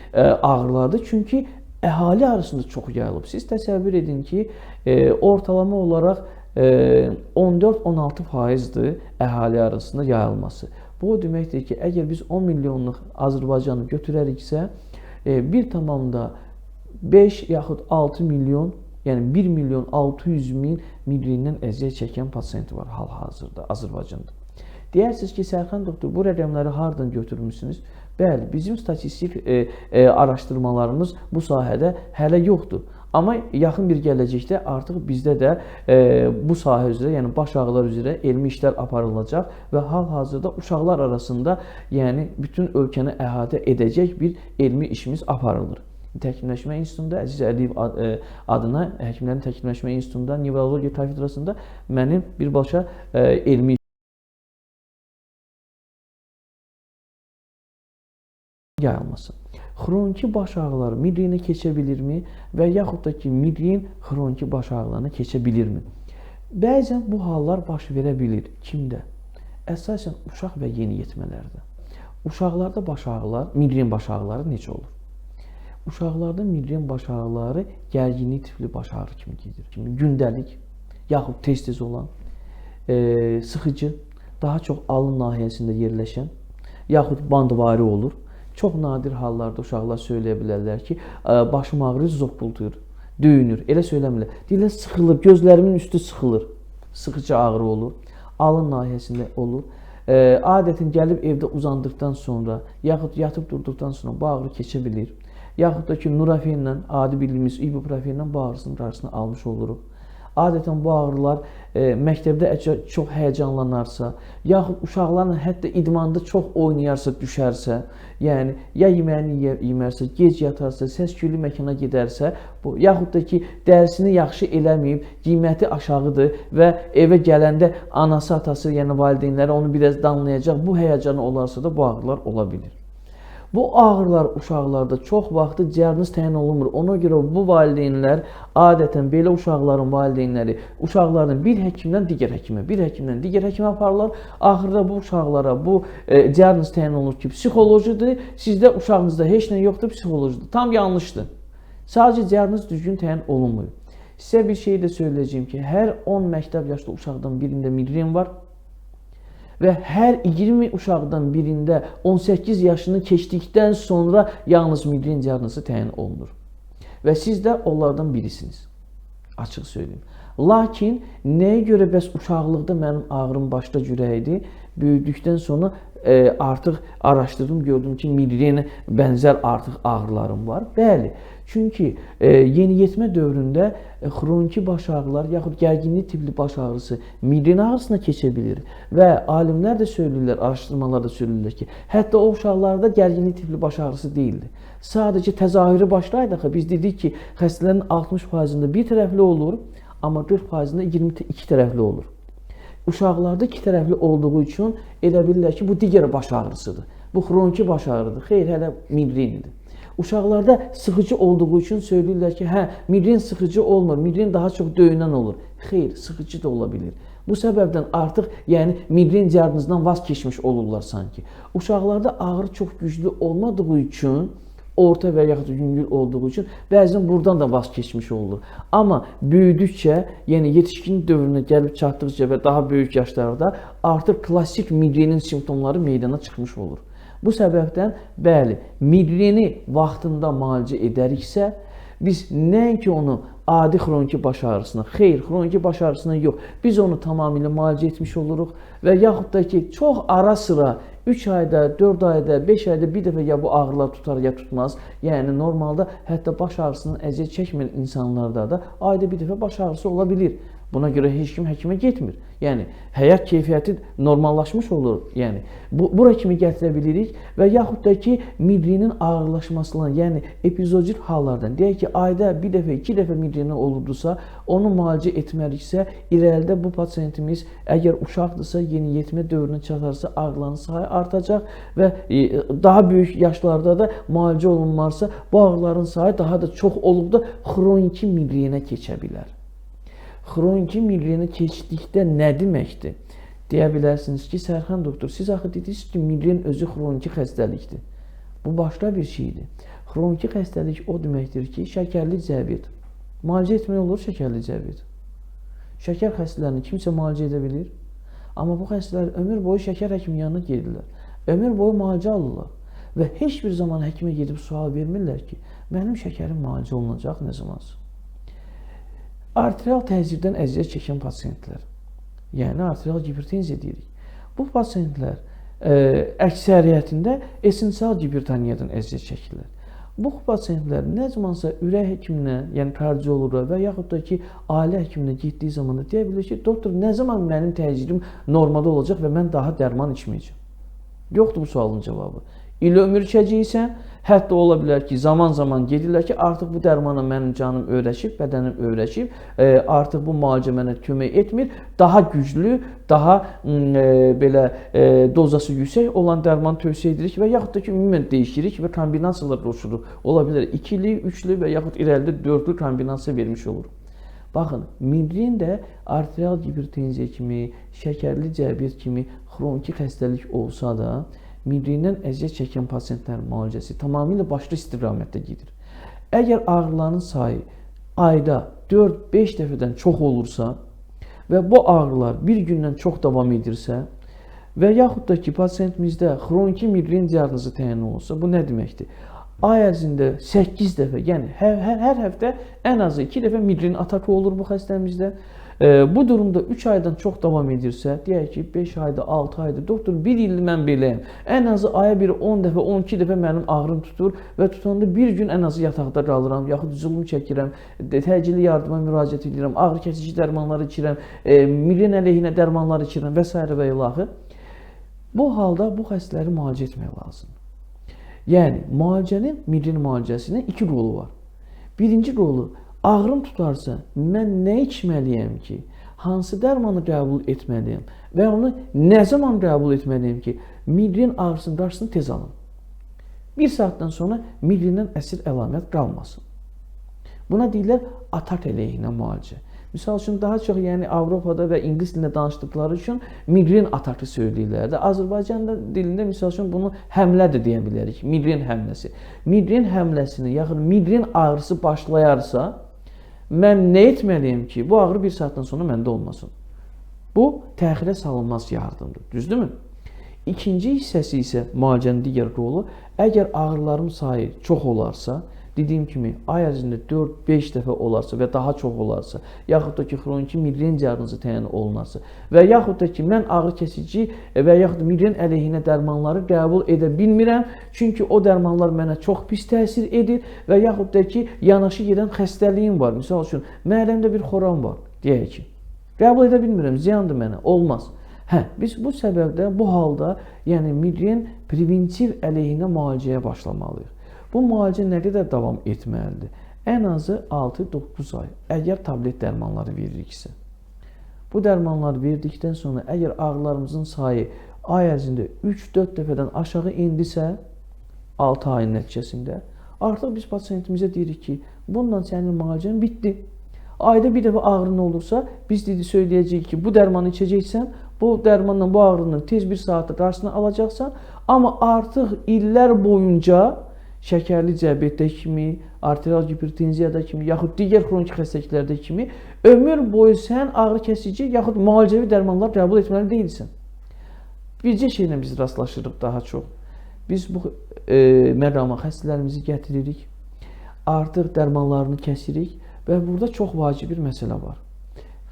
S3: ağrılardır. Çünki əhali arasında çox yayılıb. Siz təsəvvür edin ki, ortalama olaraq 14-16%'dır əhali arasında yayılması. Bu o deməkdir ki, əgər biz 10 milyonluq Azərbaycanı götürəriksə, 1,5 yaxud 6 milyon, yəni 1 milyon 600 min miqrendən əziyyət çəkən pasient var hal-hazırda Azərbaycanda. Deyərsiniz ki, Sərxan doktor, bu rəqəmləri hardan götürmüşsünüz? Bəli, bizim statistik araşdırmalarımız bu sahədə hələ yoxdur. Amma yaxın bir gələcəkdə artıq bizdə də bu sahə üzrə, yəni baş ağrılar üzrə elmi işlər aparılacaq və hal-hazırda uşaqlar arasında, yəni bütün ölkəni əhatə edəcək bir elmi işimiz aparılır. Təkmilləşmə İnstitutunda, Əziz Əliyev adına Həkimlərin Təkmilləşmə İnstitutunda, Nevrologiya kafedrasında mənim birbaşa elmi yayılması. Xroniki baş ağrıları miqrenə keçə bilirmi və yaxud da ki, miqren xroniki baş ağrılarına keçə bilirmi? Bəzən bu hallar baş verə bilir. Kimdə? Əsasən uşaq və yeniyetmələrdə. Uşaqlarda baş ağrılar, miqren baş ağrıları necə olur? Uşaqlarda miqren baş ağrıları gərginlik tipli baş ağrı kimi gedir. Gündəlik, yaxud tez-tez olan, sıxıcı, daha çox alın nahiyəsində yerləşən, yaxud bandvari olur. Çox nadir hallarda uşaqlar söyləyə bilərlər ki, başım ağrır, zoqquldur, döyünür. Elə söyləmirlər. Deyirlər, sıxılır, gözlərimin üstü sıxılır. Sıxıcı ağrı olur, alın nahiyəsində olur. Adətən gəlib evdə uzandıqdan sonra, yaxud yatıb durduqdan sonra bu ağrı keçə bilir. Yaxud da ki, nurafenlə, adi bildiyimiz ibuprofenlə bu ağrısının qarşısını almış oluruq. Adətən bu ağrılar məktəbdə çox həyəcanlanarsa, yaxud uşaqlarla hətta idmanda çox oynayarsa, düşərsə, yəni ya yeməyini yemərsə, gec yatarsa, səs-küylü məkana gedərsə, yaxud da ki, dərsini yaxşı eləməyib, qiyməti aşağıdır və evə gələndə anası, atası, yəni valideynləri onu biraz danlayacaq, bu həyəcanı olarsa da bu ağrılar ola bilir. Bu ağrılar uşaqlarda çox vaxtı diaqnoz təyin olunmur. Ona görə bu valideynlər adətən belə uşaqların valideynləri uşaqlarını bir həkimdən digər həkimə, bir həkimdən digər həkimə aparırlar. Axırda bu uşaqlara bu diaqnoz təyin olunur ki, psixolojidir. Sizdə uşağınızda heç nə yoxdur, psixolojidir. Tam yanlışdır. Sadəcə diaqnoz düzgün təyin olunmuyor. Sizə bir şey də söyləyəcəyim ki, hər 10 məktəb yaşlı uşaqdan birində miqren var. Və hər 20 uşaqdan birində 18 yaşını keçdikdən sonra yalnız miqren diaqnozu təyin olunur. Və siz də onlardan birisiniz. Açıq söyleyeyim. Lakin nəyə görə bəs uşaqlıqda mənim ağrım başda cürə idi? Böyüdükdən sonra artıq araşdırdım, gördüm ki, migrenə bənzər artıq ağrılarım var. Bəli, çünki yeniyetmə dövründə xroniki baş ağrılar yaxud gərginlik tipli baş ağrısı migren ağrısına keçə bilir və alimlər də söyləyirlər, araşdırmalar da söyləyirlər ki, hətta o uşaqlarda gərginlik tipli baş ağrısı deyildi. Sadəcə təzahürü başlaydı axı. Biz dedik ki, xəstələrin 60%-ında bir tərəfli olur, amma 40%-ında 22 tərəfli olur. Uşaqlarda iki tərəfli olduğu üçün elə bilirlər ki, bu digər baş ağrısıdır. Bu xroniki baş ağrıdır. Xeyr, hələ migrenidir. Uşaqlarda sıxıcı olduğu üçün söyləyirlər ki, hə, migren sıxıcı olmur, migren daha çox döyünən olur. Xeyr, sıxıcı da ola bilir. Bu səbəbdən artıq migren diaqnozundan vaz keçmiş olurlar sanki. Uşaqlarda ağrı çox güclü olmadığı üçün, orta və yaxud yüngül olduğu üçün bəzən buradan da vaz keçmiş olur. Amma böyüdükcə, yəni yetişkin dövrünə gəlib çatdıqca və daha böyük yaşlarda artıq klassik migrenin simptomları meydana çıxmış olur. Bu səbəbdən, bəli, migreni vaxtında müalicə edəriksə, biz nəinki onu adi xroniki baş ağrısına, xeyr, xroniki baş ağrısına yox, biz onu tamamilə müalicə etmiş oluruq və yaxud da ki, çox ara sıra 3 ayda, 4 ayda, 5 ayda bir dəfə ya bu ağrılar tutar ya tutmaz. Yəni normalda hətta baş ağrısından əziyyət çəkməyən insanlarda da ayda bir dəfə baş ağrısı ola bilir. Buna görə heç kim həkimə getmir. Yəni həyat keyfiyyəti normallaşmış olur. Yəni bura kimi gətirə bilirik və yaxud da ki, migrenin ağırlaşmasından, yəni epizodik hallardan, deyək ki, ayda bir dəfə, 2 dəfə migreni olurdusa, onu müalicə etməriksə, irəlidə bu pasiyentimiz əgər uşaqdırsa, yeniyetmə dövrünə çatarsa, ağrıların sayı artacaq və daha böyük yaşlarda da müalicə olunmarsa, bu ağrıların sayı daha da çox olub da xroniki migrenə keçə bilər. Xroniki migrenə keçdikdə nə deməkdir? Deyə bilərsiniz ki, Sərxan doktor, siz axı dediniz ki, migren özü xroniki xəstəlikdir. Bu başqa bir şeydir. Xroniki xəstəlik o deməkdir ki, şəkərli diabet. Müalicə etmək olur şəkərli diabet. Şəkər xəstələrini kimsə müalicə edə bilir. Amma bu xəstələr ömür boyu şəkər həkimi yanına gedirlər. Ömür boyu müalicə alırlar. Və heç bir zaman həkimə gedib sual vermirlər ki, mənim şəkərim müalicə olunacaq nə zamansın? Arterial təsirdən əziyyət çəkən pasiyentlər, yəni arterial hipertenziya deyirik. Bu pasiyentlər əksəriyyətində esensial hipertoniyadan əziyyət çəkirlər. Bu pasiyentlər nə zamansa ürək həkiminə, yəni kardioloqa və yaxud da ki, ailə həkiminə getdiyi zaman da deyə bilir ki, doktor, nə zaman mənim təsirim normada olacaq və mən daha dərman içməyəcəm? Yoxdur bu sualın cavabı. İl ömür içəcəksən, hətta ola bilər ki, zaman-zaman gedirlər ki, artıq bu dərmana mənim canım öyrəşib, bədənim öyrəşib, artıq bu müalicə mənə kömək etmir. Daha güclü, daha belə dozası yüksək olan dərman tövsiyə edirik və yaxud da ki, ümumən dəyişirik və kombinasiyalar oluşuruq. Ola bilər 2-li, 3-lü və yaxud irəlidə 4-lü kombinasiya vermiş olur. Baxın, migren də arterial hipertenziya kimi, şəkərli diabet kimi xroniki xəstəlik olsa da, migrendən əziyyət çəkən pasiyentlərin müalicəsi tamamilə başqa istiqamətdə gedir. Əgər ağrıların sayı ayda 4-5 dəfədən çox olursa və bu ağrılar bir gündən çox davam edirsə və yaxud da ki, pasiyentimizdə xroniki migren diaqnozu təyin olunsa, bu nə deməkdir? Ay ərzində 8 dəfə, yəni hər həftə ən azı 2 dəfə migren atakı olur bu xəstəmizdə. Bu durumda 3 aydan çox davam edirsə, deyək ki, 5 ayda, 6 ayda, doktor, 1 ildir mən beləyəm. Ən azı aya bir 10 dəfə, 12 dəfə mənim ağrım tutur və tutanda bir gün ən azı yataqda qalıram, yaxud zülüm çəkirəm, təcili yardıma müraciət edirəm, ağrı kəsici dərmanlar içirəm, migren əleyhinə dərmanlar içirəm və s. və ilaxı. Bu halda bu xəstələri müalicə etmək lazımdır. Yəni, müalicənin, migren müalicəsinin 2 rolu var. Birinci rolu, ağrım tutarsa, mən nə içməliyəm ki, hansı dərmanı qəbul etməliyəm və onu nə zaman qəbul etməliyəm ki, migren ağrısının qarşısını tez alın. 1 saatdan sonra migrendən əsir əlamət qalmasın. Buna deyirlər atak əleyhinə müalicə. Misal üçün, daha çox Avropada və ingilis dilində danışdıqları üçün migren atakı söyləyirlər. Azərbaycan dilində misal üçün bunu həmlə də deyə bilərik, migren həmləsi. Migren həmləsini, yaxud migren ağrısı başlayarsa, mən nə etməliyəm ki, bu ağrı 1 saatdan sonra məndə olmasın? Bu, təxirə salınmaz yardımdır, düzdürmü? İkinci hissəsi isə müalicənin digər rolu, əgər ağrıların sayı çox olarsa Dediyim kimi, ay ərzində 4-5 dəfə olarsa və daha çox olarsa, yaxud da ki, xroniki migren diaqnozu təyin olunarsa və yaxud da ki, mən ağrı kəsici və yaxud da migren əleyhinə dərmanları qəbul edə bilmirəm, çünki o dərmanlar mənə çox pis təsir edir və yaxud da ki, yanaşı gedən xəstəliyim var. Misal üçün, mədəmdə bir xoran var, deyək ki, qəbul edə bilmirəm, ziyandır mənə, olmaz. Biz bu səbəbdən, bu halda, yəni migren preventiv əleyhinə müalicəyə başlamalıyıq. Bu müalicə nə qədər davam etməlidir? Ən azı 6-9 ay, əgər tablet dərmanları veririksə. Bu dərmanları verdikdən sonra, əgər ağrılarımızın sayı ay ərzində 3-4 dəfədən aşağı indisə, 6 ayın nəticəsində, artıq biz pasiyentimizə deyirik ki, bundan sənin müalicən bitdi. Ayda bir dəfə ağrın olursa, biz söyləyəcəyik ki, bu dərmanı içəcəksən, bu dərmanla bu ağrının tez bir saatda qarşısını alacaqsan, amma artıq illər boyunca şəkərli diabetdə kimi, arterial hipertenziyada kimi, yaxud digər xroniki xəstəliklərdə kimi ömür boyu sən ağrı kəsici yaxud müalicəvi dərmanlar qəbul etməli deyilsən. Bircə şeylə biz rastlaşırıq daha çox. Biz bu məqama xəstələrimizi gətiririk, artıq dərmanlarını kəsirik və burada çox vacib bir məsələ var.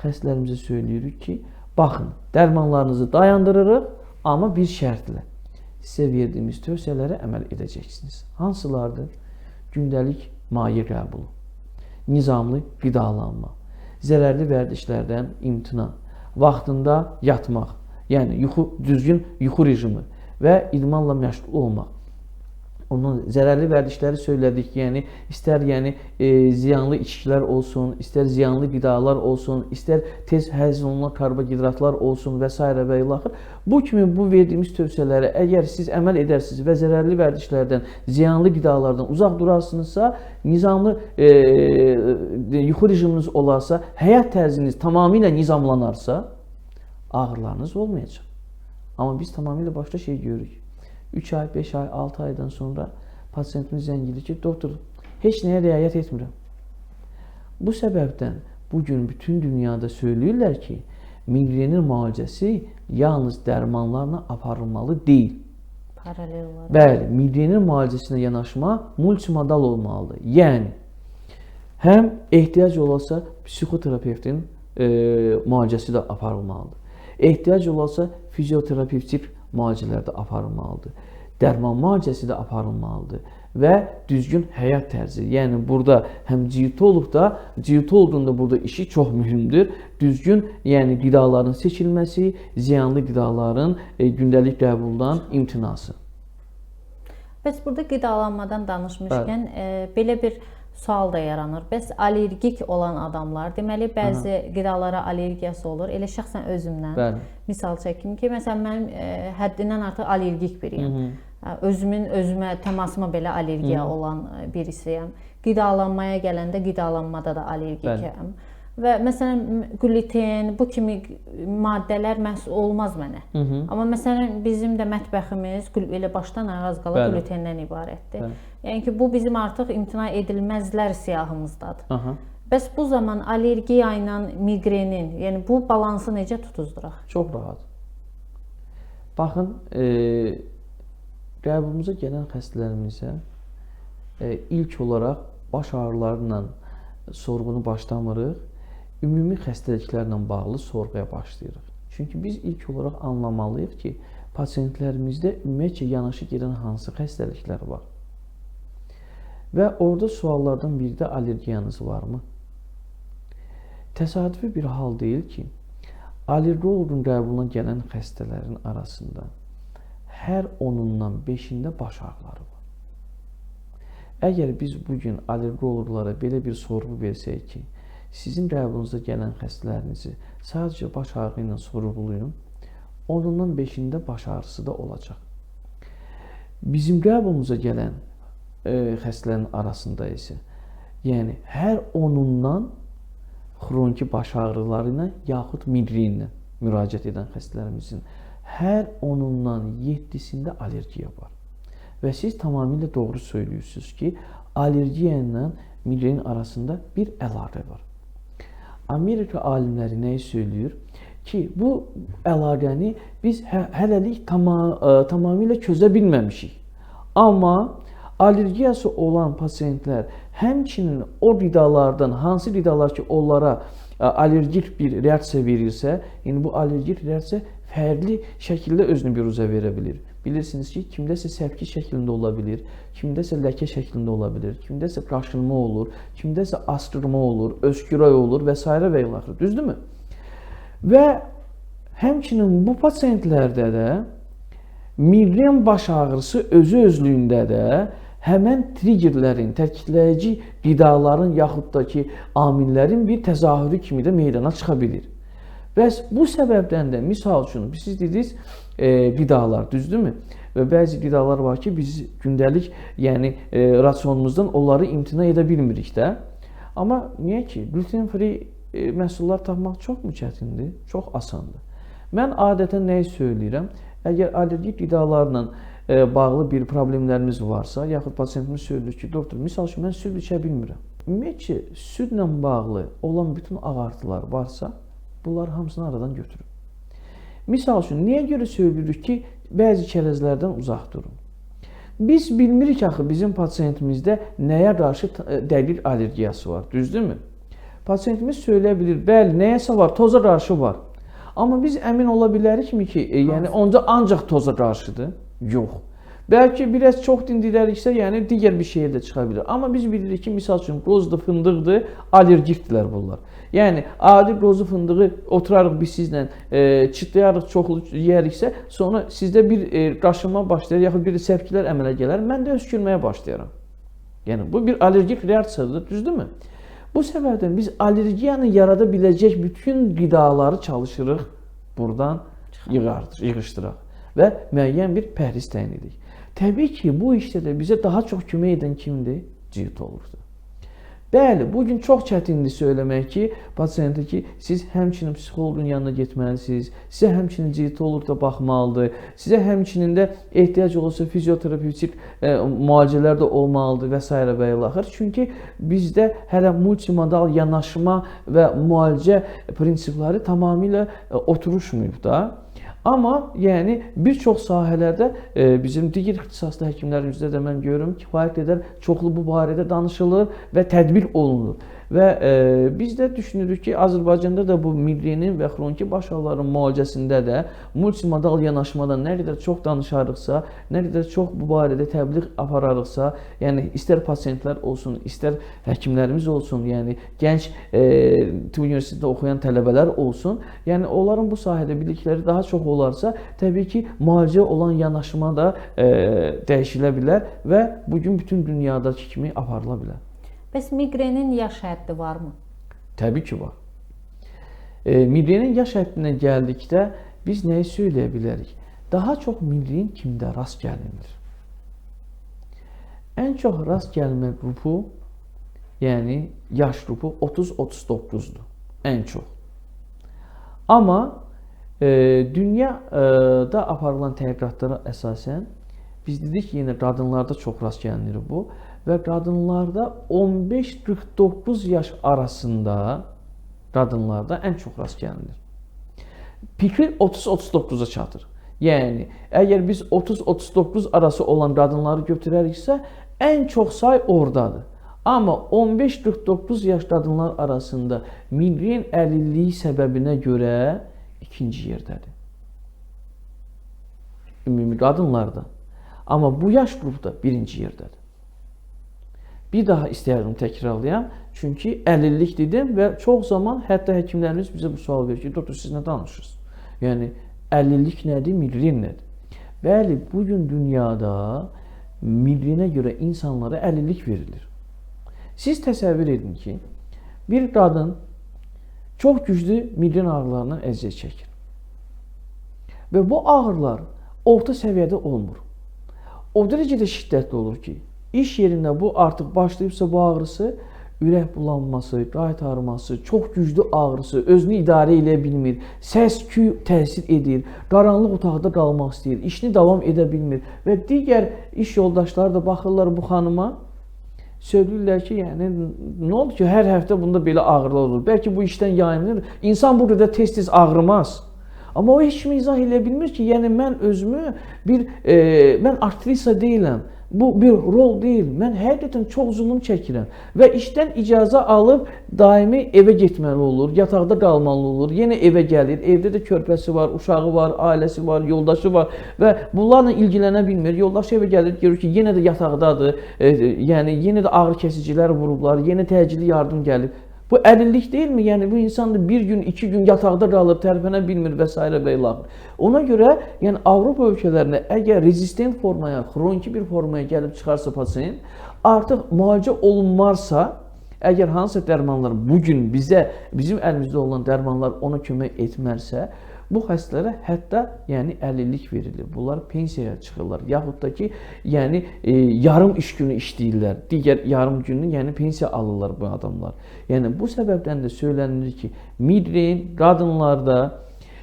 S3: Xəstələrimizə söyləyirik ki, baxın, dərmanlarınızı dayandırırıq, amma bir şərtlə. Sizə verdiyimiz tövsiyələrə əməl edəcəksiniz. Hansılardır? Gündəlik maye qəbulu, nizamlı qidalanma, zərərli vərdişlərdən imtina, vaxtında yatmaq, yəni düzgün yuxu rejimi və idmanla məşğul olmaq. Onun zərərli vərdişləri söylədik, yəni istər ziyanlı içkilər olsun, istər ziyanlı qidalar olsun, istər tez həzm olunan karbohidratlar olsun və s. və ilaxır. Bu kimi bu verdiyimiz tövsiyələrə əgər siz əməl edərsiniz və zərərli vərdişlərdən, ziyanlı qidalardan uzaq durarsınızsa, nizamlı yuxu rejiminiz olarsa, həyat tərziniz tamamilə nizamlanarsa, ağrılarınız olmayacaq. Amma biz tamamilə başqa şey görürük. 3 ay, 5 ay, 6 aydan sonra pasiyentimiz zəng edir ki, doktor, heç nəyə riayət etmirəm. Bu səbəbdən bugün bütün dünyada söyləyirlər ki, migrenin müalicəsi yalnız dərmanlarla aparılmalı deyil.
S2: Paralel olaraq.
S3: Bəli, migrenin müalicəsinə yanaşma multimodal olmalıdır. Yəni, həm ehtiyac olarsa psixoterapevtin müalicəsi də aparılmalıdır. Ehtiyac olarsa fizioterapevtik müalicələr də aparılmalıdır. Dərman müalicəsi də aparılmalıdır və düzgün həyat tərzi. Yəni burada həm dietoloqun da burada işi çox mühümdür. Düzgün, yəni qidaların seçilməsi, ziyanlı qidaların gündəlik qəbuldan imtinası.
S2: Bəs burada qidalanmadan danışmışkən belə bir sual da yaranır. Bəs allergik olan adamlar, deməli bəzi qidalara allergiyası olur. Elə şəxsən özümdən misal çəkim ki, məsələn mən həddindən artıq allergik biriyəm. Özümə təmasıma belə allergiya olan birisiyəm. Qidalanmaya gələndə qidalanmada da allergikəm. Və məsələn gluten, bu kimi maddələr məhz olmaz mənə. Amma məsələn bizim də mətbəximiz elə başdan ağız qala glutendən ibarətdir. Yəni ki, bu bizim artıq imtina edilməzlər siyahımızdadır. Bəs bu zaman allergiya ilə migrenin, yəni bu balansı necə tutuzduraq?
S3: Çox rahat. Baxın, qəbulumuza gələn xəstələrimizə ilk olaraq baş ağrılarla sorğunu başlamırıq. Ümumi xəstəliklərlə bağlı sorğuya başlayırıq. Çünki biz ilk olaraq anlamalıyıq ki, pasiyentlərimizdə ümumiyyətcə yanaşı gedən hansı xəstəliklər var. Və orada suallardan biri də allergiyanız varmı? Təsadüfi bir hal deyil ki, allergoloqun qəbuluna gələn xəstələrin arasında hər 10-dan 5-də baş ağrıları var. Əgər biz bugün allergoloqlara belə bir sorğu versək ki, sizin qəbulunuza gələn xəstələrinizi sadəcə baş ağrı ilə sorğulayın, 10-dan 5-də baş ağrısı da olacaq. Bizim qəbulumuza gələn xəstələrin arasında isə, yəni hər 10-dan xroniki baş ağrıları ilə yaxud migrenlə müraciət edən xəstələrimizin hər 10-dan 7-sində allergiya var. Və siz tamamilə doğru söylüyorsunuz ki, allergiya ilə migren arasında bir əlaqə var. Amerika alimləri nəyi söylüyor? Ki, bu əlaqəni biz hələlik tamamilə çözə bilməmişik. Amma allergiyası olan pasientlər həmçinin o qidalardan, hansı qidalar ki, onlara allergik bir reaksiya verirsə, yəni bu allergik reaksiya fərqli şəkildə özünü biruzə verə bilir. Bilirsiniz ki, kimdəsə səpki şəklində ola bilir, kimdəsə ləkə şəklində ola bilir, kimdəsə qaşınma olur, kimdəsə asqırma olur, öskürək olur və s. və ilaxır. Düzdürmü? Və həmçinin bu pasientlərdə də migren baş ağrısı özü-özlüyündə də həmən triggerlərin, təkidləyici qidaların yaxud da ki, amillərin bir təzahürü kimi də meydana çıxa bilir. Bəs bu səbəbdən də, misal üçün, siz dediniz, qidalar, düzdürmü? Və bəzi qidalar var ki, biz gündəlik, yəni rasionumuzdan onları imtina edə bilmirik də. Amma niyə ki? Gluten-free məhsullar tapmaq çoxmu çətindir? Çox asandır. Mən adətən nəyi söyləyirəm? Əgər allergik qidalarla bağlı bir problemlərimiz varsa, yaxud pasiyentimiz söylür ki, doktor, misal üçün, mən süd içə bilmirəm. Ümumiyyətcə, südlə bağlı olan bütün ağartılar varsa, bunlar hamısını aradan götürün. Misal üçün, niyə görə söylürük ki, bəzi kərəzlərdən uzaq durun? Biz bilmirik axı, bizim pasiyentimizdə nəyə qarşı dəqiq allergiyası var, düzdürmü? Pasiyentimiz söyləyə bilir, bəli, nəyəsə var, toza qarşı var. Amma biz əmin ola bilərikmi ki, yəni ancaq toza qarşıdır? Yox. Bəlkə biraz çox dindirəriksə, yəni digər bir şeyə də çıxa bilər. Amma biz bilirik ki, misal üçün, qozdur, fındıqdır, allergikdirlər bunlar. Yəni, adi qozu fındığı oturarıq biz sizlə, çıtlayarıq, çoxlu yeyəriksə, sonra sizdə bir qaşınma başlayır, yaxud bir səpkilər əmələ gələr, mən də öskürməyə başlayaram. Yəni, bu bir allergik reaksiyadır, düzdürmü? Bu səbəbdən biz allergiyanı yarada biləcək bütün qidaları çalışırıq, buradan yığışdıraq və müəyyən bir pəhriz təyin edirik. Təbii ki, bu işdə də bizə daha çox kömək edən kimdir? Cilt olurdu. Bəli, bugün çox çətindir söyləmək ki, pasiyentə ki, siz həmçinin psixoloqun yanına getməlisiniz, sizə həmçinin dietolog da baxmalıdır, sizə həmçinin də ehtiyac olursa fizioterapevtik müalicələr də olmalıdır və s. və ilaxır. Çünki bizdə hələ multimodal yanaşma və müalicə prinsipləri tamamilə oturuşmayıb da. Amma yəni bir çox sahələrdə bizim digər ixtisaslı həkimlərimizdə də mən görürüm ki, kifayət qədər çoxlu bu barədə danışılır və tədbir olunur. Və biz də düşünürük ki, Azərbaycanda da bu migrenin və xroniki baş ağrılarının müalicəsində də multimodal yanaşmadan nə qədər çox danışarıqsa, nə qədər çox bu barədə təbliğ apararıqsa, yəni istər pasiyentlər olsun, istər həkimlərimiz olsun, yəni gənc tibb universitetində oxuyan tələbələr olsun, yəni onların bu sahədə bilikləri daha çox olarsa, təbii ki, müalicə olan yanaşma da dəyişilə bilər və bugün bütün dünyadakı kimi aparıla bilər.
S2: Bəs migrenin yaş həddi varmı?
S3: Təbii ki, var. Migrenin yaş həddinə gəldikdə biz nəyi söyləyə bilərik? Daha çox migren kimdə rast gəlinir? Ən çox rast gəlmə qrupu, yəni yaş qrupu 30-39-dur. Ən çox. Amma dünyada aparılan tədqiqatlara əsasən biz dedik ki, yenə qadınlarda çox rast gəlinir bu və qadınlarda 15-49 yaş arasında qadınlarda ən çox rast gəlinir. Piki 30-39-a çatır. Yəni, əgər biz 30-39 arası olan qadınları götürəriksə, ən çox say oradadır. Amma 15-49 yaş qadınlar arasında migren əlilliyi səbəbinə görə ikinci yerdədir. Ümumi qadınlarda. Amma bu yaş qrupda birinci yerdədir. Bir daha istəyərdim təkrarlayam. Çünki əlillik dedim və çox zaman hətta həkimlərimiz bizə bu sual verir ki, doktor, siz nə danışırsınız? Yəni, əlillik nədir, migren nədir? Bəli, bugün dünyada migrenə görə insanlara əlillik verilir. Siz təsəvvür edin ki, bir qadın çox güclü migren ağrılarından əziyyət çəkir. Və bu ağrılar orta səviyyədə olmur. O dərəcədə şiddətli olur ki, iş yerində bu artıq başlayıbsa bu ağrısı, ürək bulanması, qayət ağrıması, çox güclü ağrısı, özünü idarə edə bilmir, səs-küy təsir edir, qaranlıq otaqda qalmaq istəyir, işini davam edə bilmir və digər iş yoldaşları da baxırlar bu xanıma, söyləyirlər ki, yəni, nə oldu ki, hər həftə bunda belə ağrılar olur, bəlkə bu işdən yayınır, insan bu qədər tez-tez ağrımaz. Amma o heç kimi izah edə bilmir ki, yəni mən özümü mən aktrisa deyiləm, Bu bir rol deyil. Mən həqiqətən çox zulm çəkirəm və işdən icazə alıb daimi evə getməli olur, yataqda qalmalı olur, yenə evə gəlir, evdə də körpəsi var, uşağı var, ailəsi var, yoldaşı var və bunlarla ilgilənə bilmir. Yoldaşı evə gəlir, görür ki, yenə də yataqdadır, yəni yenə də ağrı kəsicilər vurublar, yenə təcili yardım gəlib. Bu əlillik deyilmi? Yəni bu insan da bir gün, 2 gün yataqda qalır, tərpənə bilmir və s. və ilax. Ona görə, yəni Avropa ölkələrində əgər rezistent formaya, xroniki bir formaya gəlib çıxarsa pasient, artıq müalicə olunmarsa, əgər hansısa dərmanlar bugün bizim əlimizdə olan dərmanlar ona kömək etmərsə, bu xəstələrə hətta yəni əlillik verilir. Bunlar pensiyaya çıxırlar. Yaxud da ki, yəni yarım iş günü işləyirlər. Digər yarım günü yəni pensiya alırlar bu adamlar. Yəni bu səbəbdən də söylənilir ki, migren qadınlarda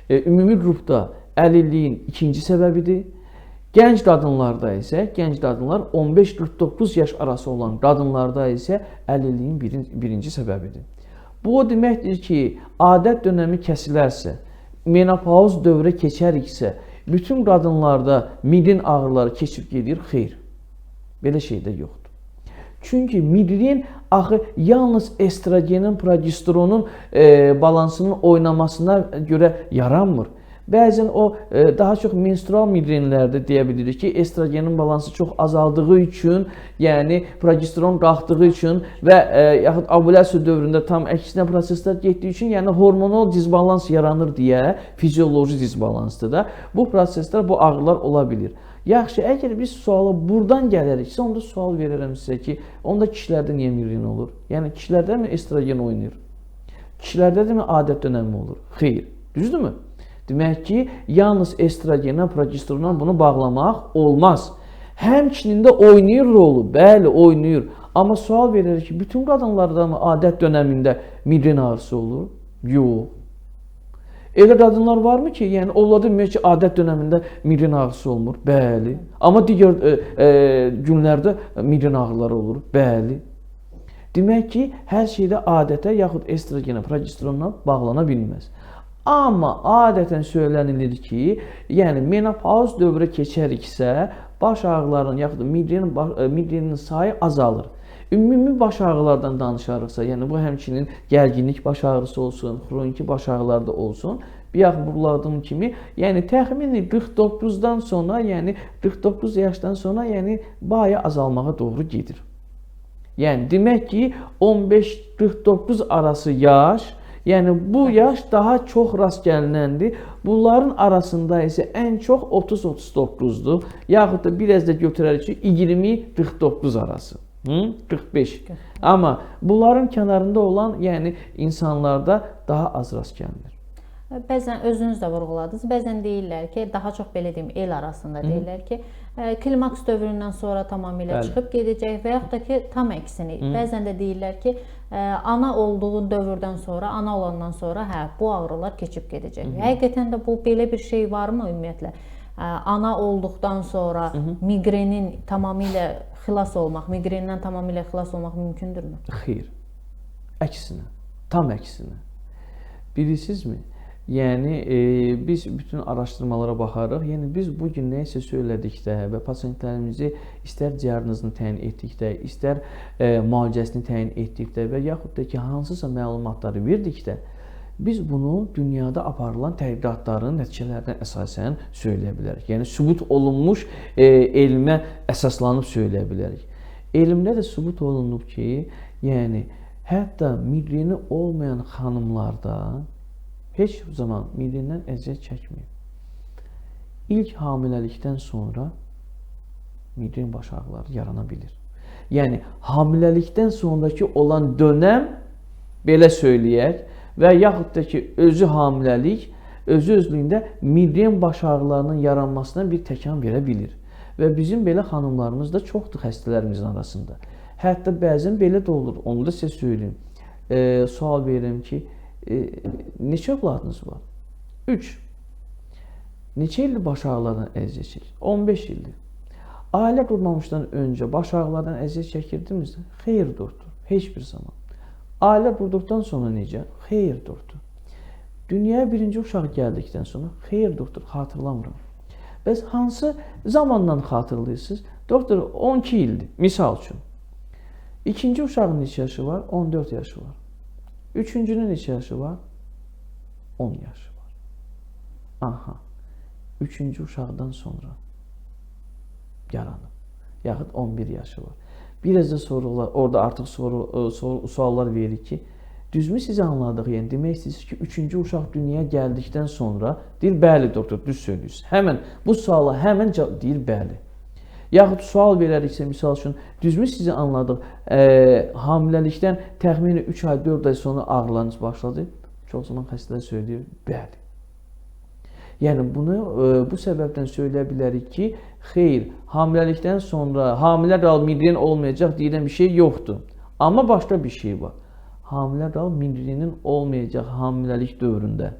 S3: ümumi qrupda əlilliyin ikinci səbəbidir. Gənc qadınlarda isə, gənc qadınlar 15-49 yaş arası olan qadınlarda isə əlilliyin birinci səbəbidir. Bu o deməkdir ki, adət dönəmi kəsilərsə, menopauz dövrə keçəriksə, bütün qadınlarda migren ağrıları keçib gedir, xeyr. Belə şey də yoxdur. Çünki migren axı yalnız estrogenin, progesteronun balansının oynamasına görə yaranmır. Bəzən o daha çox menstrual migrenlərdə deyə bilirik ki, estrogenin balansı çox azaldığı üçün, yəni progesteron qalxdığı üçün və yaxud ovulyasiya dövründə tam əksinə proseslər getdiyi üçün, yəni hormonal disbalans yaranır deyə, fizioloji disbalansdır da. Bu proseslər, bu ağrılar ola bilir. Yaxşı, əgər biz suala buradan gəliriksə, onda sual verirəm sizə ki, onda kişilərdə niyə migren olur? Yəni kişilərdə mi estrogen oynayır? Kişilərdə də mi adət dönəmi olur? Xeyr. Düzdürmü? Demək ki, yalnız estrogenə, progesterona bunu bağlamaq olmaz. Həmçinin də oynayır rolu, bəli, oynayır. Amma sual verir ki, bütün qadınlarda mı adət dönəmində migren ağrısı olur? Yox. Elə qadınlar varmı ki, yəni onlarda demək ki, adət dönəmində migren ağrısı olmur? Bəli. Amma digər günlərdə migren ağrıları olur? Bəli. Demək ki, hər şeydə adətə yaxud estrogenə, progesterona bağlana bilməz. Amma adətən söylənilir ki, yəni menopauz dövrə keçəriksə, baş ağrılarının yaxud da migrenin sayı azalır. Ümumi baş ağrılardan danışarıqsa, yəni bu həmçinin gərginlik baş ağrısı olsun, xroniki baş ağrılarda olsun, bayaq vurguladığım kimi, yəni təxmini 49-dan sonra, yəni 49 yaşdan sonra, yəni bayağı azalmağa doğru gedir. Yəni demək ki, 15-49 arası yaş, yəni bu yaş daha çox rast gəlinəndir. Bunların arasında isə ən çox 30-39-dur. Yaxud da biraz da götürərik ki, 20-49 arası. 45. Amma bunların kənarında olan, yəni insanlarda daha az rast gəlinir.
S2: Bəzən özünüz də vurğuladınız. Bəzən deyirlər ki, daha çox belə deyim, el arasında deyirlər ki, klimaks dövründən sonra tamamilə çıxıb gedəcək və yaxud da ki, tam əksini. Bəzən də deyirlər ki, ana olduğu dövrdən sonra, ana olandan sonra, hə, bu ağrılar keçib gedəcək. Həqiqətən də bu belə bir şey varmı ümumiyyətlə? Ana olduqdan sonra migrenin tamamilə xilas olmaq, migrenindən tamamilə xilas olmaq mümkündürmü?
S3: Xeyr. Əksinə, tam əksinə. Bilirsinizmi? Yəni biz bütün araşdırmalara baxarıq. Yəni biz bu gün nə isə söylədikdə və pasientlərimizi istər diaqnozunu təyin etdikdə, istər müalicəsini təyin etdikdə və yaxud da ki, hansısa məlumatları verdikdə, biz bunu dünyada aparılan tədqiqatların nəticələrinə əsasən söyləyə bilərik. Yəni sübut olunmuş elmə əsaslanıb söyləyə bilərik. Elmdə də sübut olunub ki, yəni hətta migreni olmayan xanımlarda heç zaman migrendən əziyyət çəkmir. İlk hamiləlikdən sonra migren baş ağrıları yarana bilir. Yəni hamiləlikdən sonraki olan dönəm, belə söyləyək, və yaxud da ki, özü hamiləlik, özü-özlüyündə migren baş ağrılarının yaranmasına bir təkan verə bilir. Və bizim belə xanımlarımız da çoxdur xəstələrimizin arasında. Hətta bəzən belə də olur, onu da sizə söyləyim. Sual verirəm ki, neçə övladınız var? 3. Neçə ildir baş ağrılardan əziyyət çəkir? 15 ildir. Ailə qurmamışdan öncə baş ağrılardan əziyyət çəkirdiniz? Xeyr, doktor. Heç bir zaman. Ailə qurduqdan sonra necə? Xeyr, doktor. Dünyaya birinci uşaq gəldikdən sonra? Xeyr, doktor, xatırlamıram. Bəs hansı zamandan xatırlayırsınız? Doktor 12 ildir, misal üçün. İkinci uşağın neçə yaşı var? 14 yaşı var. Üçüncünün neçə yaşı var? 10 yaşı var. Aha. Üçüncü uşaqdan sonra yaranıb. Yaxud 11 yaşı var. Biraz da sorular, orada artıq suallar verir ki, düzmü siz anladıq? Yəni, demək istəyirsiniz ki, üçüncü uşaq dünyaya gəldikdən sonra, deyir, bəli doktor, düz söylüyorsunuz. Həmən, bu suala həmən deyir, bəli. Yaxud sual verəriksə, misal üçün, düzmü sizi anladıq, hamiləlikdən təxmini 3 ay, 4 ay sonra ağrılarınız başladı? Çox zaman xəstələr söyləyir, bəli. Yəni, bunu bu səbəbdən söyləyə bilərik ki, xeyr, hamiləlikdən sonra hamilə qal migren olmayacaq deyilən bir şey yoxdur. Amma başqa bir şey var. Hamilə qal migrenin olmayacaq hamiləlik dövründə.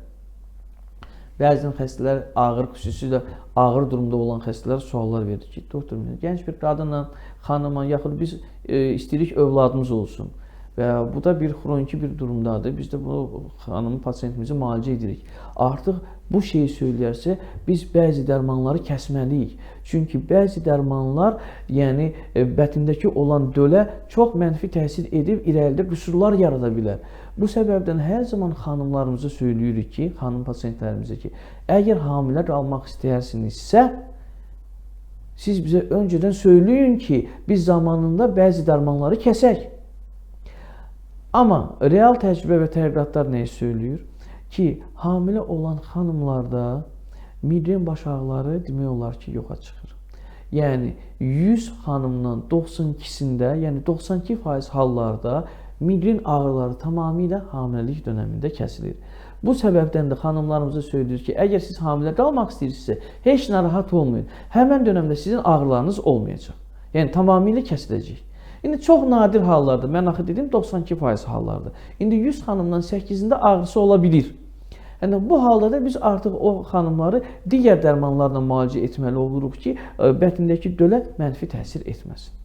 S3: Bəzən xəstələr ağır, xüsusilə ağır durumda olan xəstələr suallar verir ki, doktor, gənc bir qadınla, xanıma, yaxud biz istəyirik övladımız olsun. Və bu da bir xroniki bir durumdadır. Biz də bu xanımı, pasiyentimizi müalicə edirik. Artıq bu şeyi söyləyərsə, biz bəzi dərmanları kəsməliyik. Çünki bəzi dərmanlar, yəni bətindəki olan dölə çox mənfi təsir edib, irəlidə qüsurlar yarada bilər. Bu səbəbdən hər zaman xanımlarımıza söyləyirik ki, xanım pasiyentlərimizə ki, əgər hamilə qalmaq istəyərsinizsə, siz bizə öncədən söyləyin ki, biz zamanında bəzi dərmanları kəsək. Amma real təcrübə və tədqiqatlar nəyi söylüyor? Ki, hamilə olan xanımlarda migren baş ağrıları demək olar ki, yoxa çıxır. Yəni, 100 xanımdan 92-sində, yəni 92% hallarda migren ağrıları tamamilə hamiləlik dönəmində kəsilir. Bu səbəbdən də xanımlarımıza söylüyor ki, əgər siz hamilə qalmaq istəyirsinizsə, heç narahat olmayın. Həmən dönəmdə sizin ağrılarınız olmayacaq. Yəni, tamamilə kəsiləcək. İndi çox nadir hallardır. Mən axı dedim 92% hallardır. İndi 100 xanımdan 8-ində ağrısı ola bilir. Yəni bu halda da biz artıq o xanımları digər dərmanlarla müalicə etməli oluruq ki, bətindəki dölə mənfi təsir etməsin.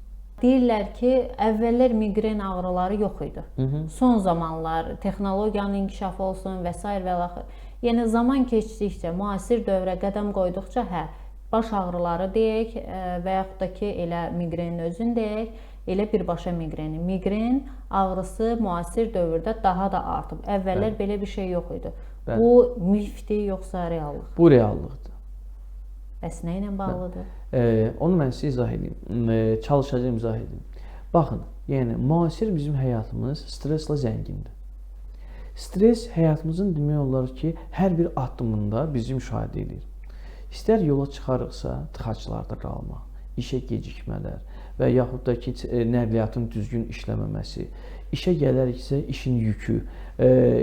S2: Deyirlər ki, əvvəllər migren ağrıları yox idi. Son zamanlar texnologiyanın inkişafı olsun və s. və axır. Yəni zaman keçdikcə, müasir dövrə qədəm qoyduqca, baş ağrıları deyək və yaxud da ki, elə migrenin özünü deyək, elə birbaşa migreni. Migren ağrısı müasir dövrdə daha da artıb. Əvvəllər belə bir şey yox idi. Bu mifdir, yoxsa reallıq?
S3: Bu reallıqdır.
S2: Bəs nə ilə bağlıdır?
S3: Onu mən sizə izah edeyim. Çalışacağım izah edeyim. Baxın, yəni müasir bizim həyatımız streslə zəngindir. Stres həyatımızın demək olar ki, hər bir addımında bizi müşahidə edir. İstər yola çıxarıqsa, tıxaclarda qalmaq, işə gecikmələr və yaxud da ki, nəqliyyatın düzgün işləməməsi, işə gələriksə işin yükü,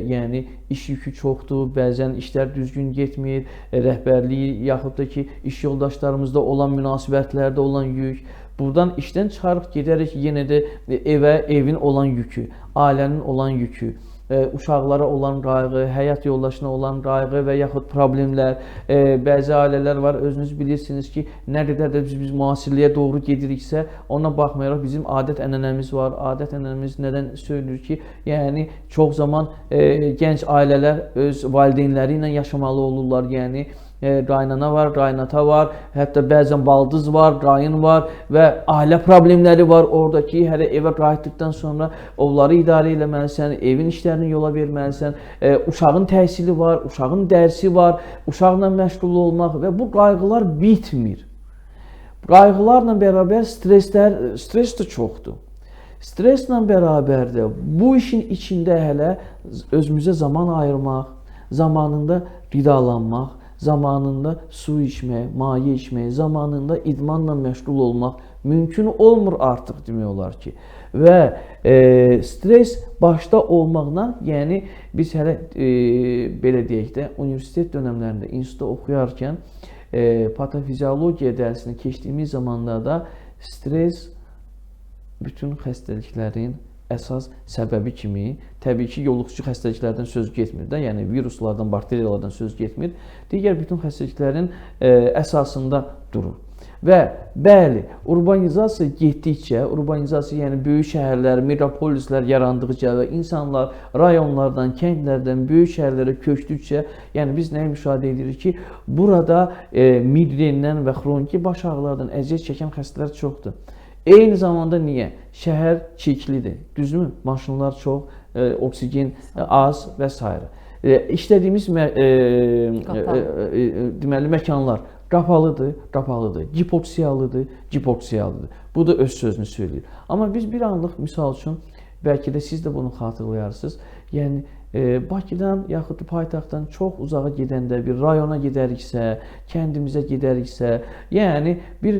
S3: yəni iş yükü çoxdur, bəzən işlər düzgün getmir, rəhbərliyi yaxud da ki, iş yoldaşlarımızda olan münasibətlərdə olan yük, buradan işdən çıxarıq gedərik yenə də evə, evin olan yükü, ailənin olan yükü, uşaqlara olan qayğı, həyat yoldaşına olan qayğı və yaxud problemlər, bəzi ailələr var, özünüz bilirsiniz ki, nə qədər də biz müasirliyə doğru gediriksə, ona baxmayaraq bizim adət-ənənəmiz var. Adət-ənənəmiz nədən söylür ki, yəni çox zaman gənc ailələr öz valideynləri ilə yaşamalı olurlar, yəni qaynana var, qaynata var, hətta bəzən baldız var, qayın var və ailə problemləri var oradakı. Hələ evə qayıtdıqdan sonra onları idarə eləməlisən, evin işlərini yola verməlisən, uşağın təhsili var, uşağın dərsi var, uşaqla məşğul olmaq və bu qayğılar bitmir. Qayğılarla bərabər stres də çoxdur. Streslə bərabər də bu işin içində hələ özümüzə zaman ayırmaq, zamanında qidalanmaq, zamanında su içmək, maye içmək, zamanında idmanla məşğul olmaq mümkün olmur artıq demək olar ki. Və stres başda olmaqla, yəni biz hələ belə deyək də, universitet dönəmlərində, institutda oxuyarkən patofiziologiya dərsini keçdiyimiz zamanlarda stres bütün xəstəliklərin əsas səbəbi kimi, təbii ki, yoluxucu xəstəliklərdən söz getmir də, yəni viruslardan, bakteriyalardan söz getmir, digər bütün xəstəliklərin əsasında durur. Və bəli, urbanizasiya getdikcə, urbanizasiya yəni böyük şəhərlər, metropolislər yarandıqca və insanlar rayonlardan, kəndlərdən böyük şəhərlərə köçdükcə, yəni biz nəyi müşahidə edirik ki, burada migrendən və xroniki baş ağrılardan əziyyət çəkən xəstələr çoxdur. Eyni zamanda niyə? Şəhər çirklidir, düzmü? Maşınlar çox, oksigen az və s. İşlədiyimiz deməli məkanlar qapalıdır, gipoksiyalıdır. Bu da öz sözünü söyləyir. Amma biz bir anlıq, misal üçün, bəlkə də siz də bunu xatırlayarsınız, yəni Bakıdan yaxud da paytaxtdan çox uzağa gedəndə, bir rayona gedəriksə, kəndimizə gedəriksə, yəni bir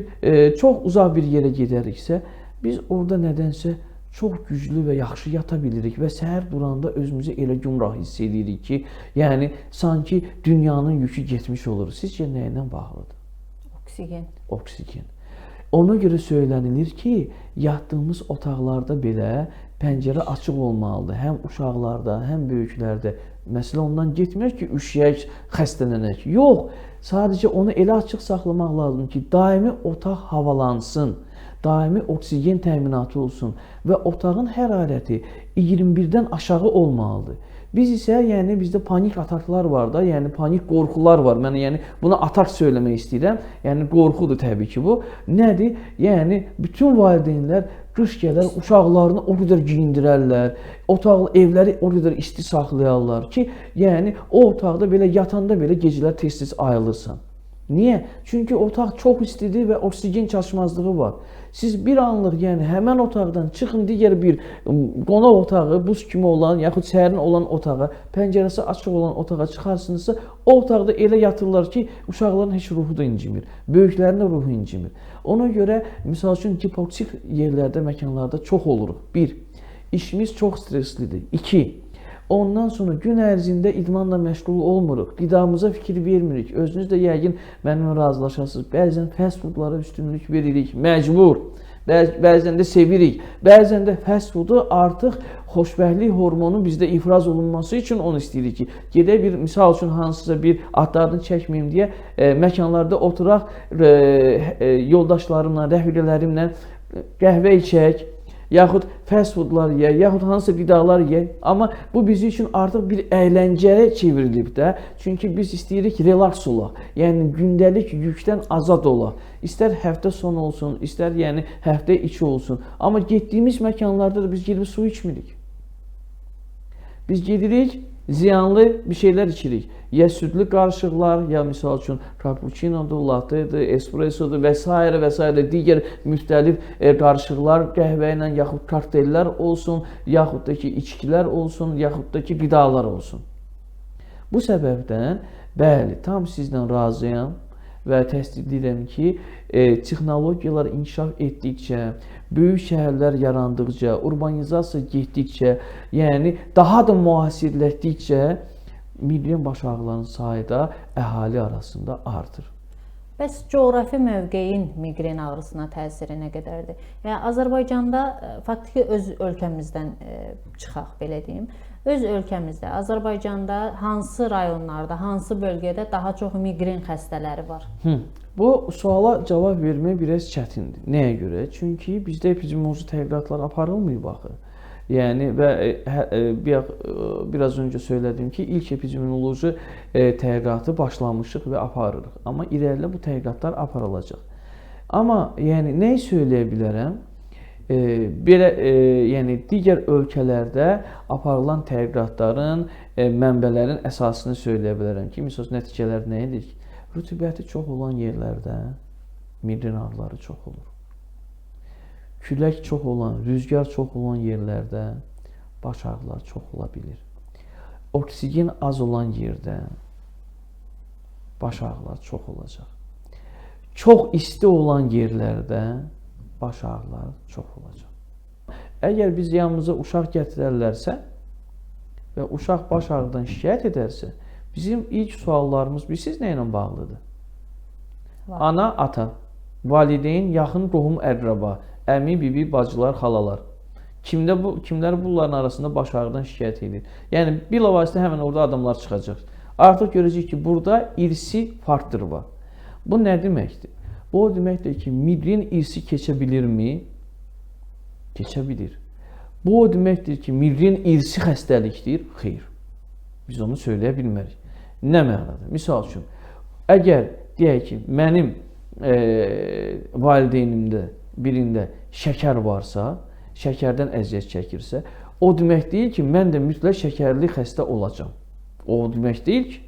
S3: çox uzaq bir yerə gedəriksə, biz orada nədənsə çox güclü və yaxşı yata bilirik və səhər duranda özümüzü elə gümrah hiss edirik ki, yəni sanki dünyanın yükü getmiş olur. Sizcə nə ilə bağlıdır?
S2: Oksigen.
S3: Oksigen. Ona görə söylənilir ki, yatdığımız otaqlarda belə pəncərə açıq olmalıdır. Həm uşaqlarda, həm böyüklərdə. Məsələ ondan getmir ki, üşüyək, xəstələnək. Yox, sadəcə onu elə açıq saxlamaq lazımdır ki, daimi otaq havalansın, daimi oksigen təminatı olsun və otağın hərarəti 21-dən aşağı olmalıdır. Biz isə, yəni bizdə panik ataklar var da, yəni panik qorxular var. Mən yəni buna atak söyləmək istəyirəm. Yəni qorxudur təbii ki bu. Nədir? Yəni bütün valideynlər qış gələr, uşaqlarını o qədər geyindirərlər, evləri o qədər isti saxlayarlar ki, yəni o otaqda belə yatanda belə gecələr tez-tez ayılırsan. Niyə? Çünki otaq çox istidir və oksigen çatışmazlığı var. Siz bir anlıq, yəni həmən otaqdan çıxın digər bir qonaq otağı, buz kimi olan, yaxud sərin olan otağa, pəncərəsi açıq olan otağa çıxarsınızsa, o otaqda elə yatırlar ki, uşaqların heç ruhu da incimir, böyüklərin də ruhu incimir. Ona görə, misal üçün, hipoksik yerlərdə, məkanlarda çox oluruq. 1. İşimiz çox streslidir. 2. Ondan sonra gün ərzində idmanla məşğul olmuruq, qidamıza fikir vermirik. Özünüz də yəqin mənimlə razılaşarsınız. Bəzən fast foodlara üstünlük veririk, məcbur. Bəzən də sevirik. Bəzən də fast foodu artıq xoşbəxtlik hormonu bizdə ifraz olunması üçün onu istəyirik ki, gedək bir, misal üçün hansısa bir adlarını çəkməyim deyə məkanlarda oturaq, yoldaşlarımla, rəfiqələrimlə qəhvə içək, yaxud fast foodlar yeyək, yaxud hansısa qidalar yeyək. Amma bu bizim üçün artıq bir əyləncəyə çevrilib də. Çünki biz istəyirik relaks olaq. Yəni gündəlik yükdən azad olaq. İstər həftə sonu olsun, istər yəni həftə içi olsun. Amma getdiyimiz məkanlarda da biz gedib su içmirik. Biz gedirik, ziyanlı bir şeylər içirik. Ya südlü qarışıqlar, ya misal üçün cappuccinodur, lattedir, espressodur və s. və s. digər müxtəlif qarışıqlar, qəhvə ilə yaxud kokteyllər olsun, yaxud da ki içkilər olsun, yaxud da ki qidalar olsun. Bu səbəbdən, bəli, tam sizlə razıyam və təsdiqləyirəm ki, texnologiyalar inkişaf etdikcə, böyük şəhərlər yarandıqca, urbanizasiya getdikcə, yəni daha da müasirləşdikcə migren baş ağrılarının sayı da əhali arasında artır.
S2: Bəs coğrafi mövqeyin migren ağrısına təsiri nə qədərdir? Yəni Azərbaycanda faktiki öz ölkəmizdən çıxaq belə deyim. Öz ölkəmizdə, Azərbaycanda hansı rayonlarda, hansı bölgədə daha çox migren xəstələri var?
S3: Bu suala cavab vermək biraz çətindir. Nəyə görə? Çünki bizdə epidemioloji tədqiqatlar aparılmıyor axı. Yəni və biraz öncə söylədim ki, ilk epidemioloji tədqiqatı başlamışıq və aparırıq. Amma irəlidə bu tədqiqatlar aparılacaq. Amma yəni nəyi söyləyə bilərəm? Belə yəni digər ölkələrdə aparılan tədqiqatların mənbələrin əsasını söyləyə bilərəm ki, məsələn nəticələr nə edir? Rütubəti çox olan yerlərdə migren ağrıları çox olur. Külək çox olan, rüzgar çox olan yerlərdə baş ağrıları çox ola bilir. Oksigen az olan yerdə baş ağrıları çox olacaq. Çox isti olan yerlərdə baş ağrıları çox olacaq. Əgər biz yanımıza uşaq gətirərlərsə və uşaq baş ağrıdan şikayət edərsə, bizim ilk suallarımız bilirsiniz nə ilə bağlıdır? Ana, ata, valideyn, yaxın qohum, əqrəba, əmi, bibi, bacılar, xalalar. Kimlər bunların arasında baş ağrıdan şikayət edir? Yəni, bilavasitə həmən orada adamlar çıxacaq. Artıq görəcək ki, burada irsi faktor var. Bu nə deməkdir? Bu o deməkdir ki, migren irsi keçə bilirmi? Keçə bilir. Bu o deməkdir ki, migren irsi xəstəlikdir? Xeyr. Biz onu söyləyə bilmərik. Nə mənada? Misal üçün, əgər deyək ki, mənim valideynimdə birində şəkər varsa, şəkərdən əziyyət çəkirsə, o demək deyil ki, mən də mütləq şəkərli xəstə olacam. O demək deyil ki.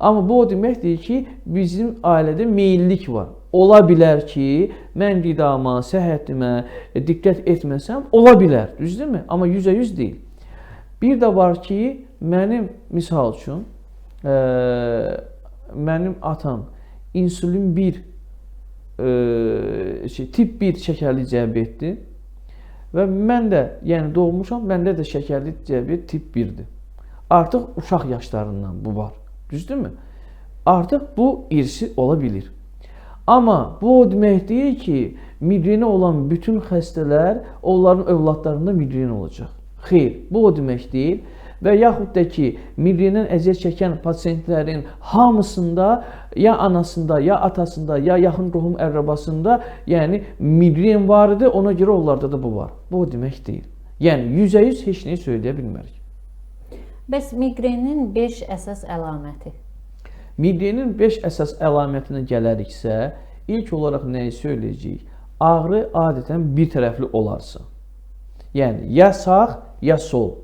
S3: Amma bu o demək deyil ki, bizim ailədə meyillik var. Ola bilər ki, mən qidama, səhhətimə diqqət etməsəm, ola bilər, düzdürmü? Amma 100% deyil. Bir də var ki, mənim, misal üçün, mənim atam insulin 1, tip 1 şəkərli diabetdir və mən də, yəni doğmuşam, məndə də şəkərli diabet tip 1-dir. Artıq uşaq yaşlarından bu var, düzdürmü? Artıq bu irsi ola bilir. Amma bu o demək deyil ki, migreni olan bütün xəstələr, onların övladlarında migren olacaq. Xeyr, bu o demək deyil. Və yaxud da ki, migrendən əziyyət çəkən pasientlərin hamısında, ya anasında, ya atasında, ya yaxın qohum əqrəbasında, yəni migren var idi, ona görə onlarda da bu var. Bu o demək deyil. Yəni 100% heç nəyi söyləyə bilmərik.
S2: Bəs migrenin 5 əsas əlaməti?
S3: Migrenin 5 əsas əlamətinə gələriksə, ilk olaraq nəyi söyləyəcəyik? Ağrı adətən bir tərəfli olarsa. Yəni, ya sağ, ya sol.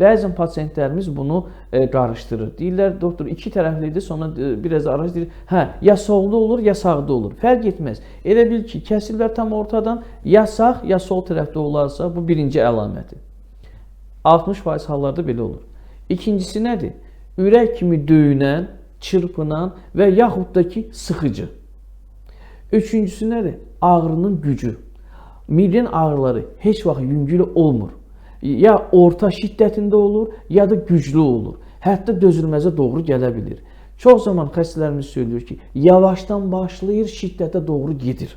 S3: Bəzən pasientlərimiz bunu qarışdırır. Deyirlər, doktor, iki tərəflidir, sonra biraz araşdırır. Hə, ya solda olur, ya sağda olur. Fərq etməz. Elə bil ki, kəsirlər tam ortadan, ya sağ, ya sol tərəfdə olarsa, bu birinci əlaməti. 60% hallarda belə olur. İkincisi nədir? Ürək kimi döyünən, çırpınan və yaxud da ki, sıxıcı. Üçüncüsü nədir? Ağrının gücü. Migren ağrıları heç vaxt yüngül olmur. Ya orta şiddətində olur, ya da güclü olur. Hətta dözülməzə doğru gələ bilir. Çox zaman xəstələrimiz söylüyor ki, yavaşdan başlayır, şiddətə doğru gedir.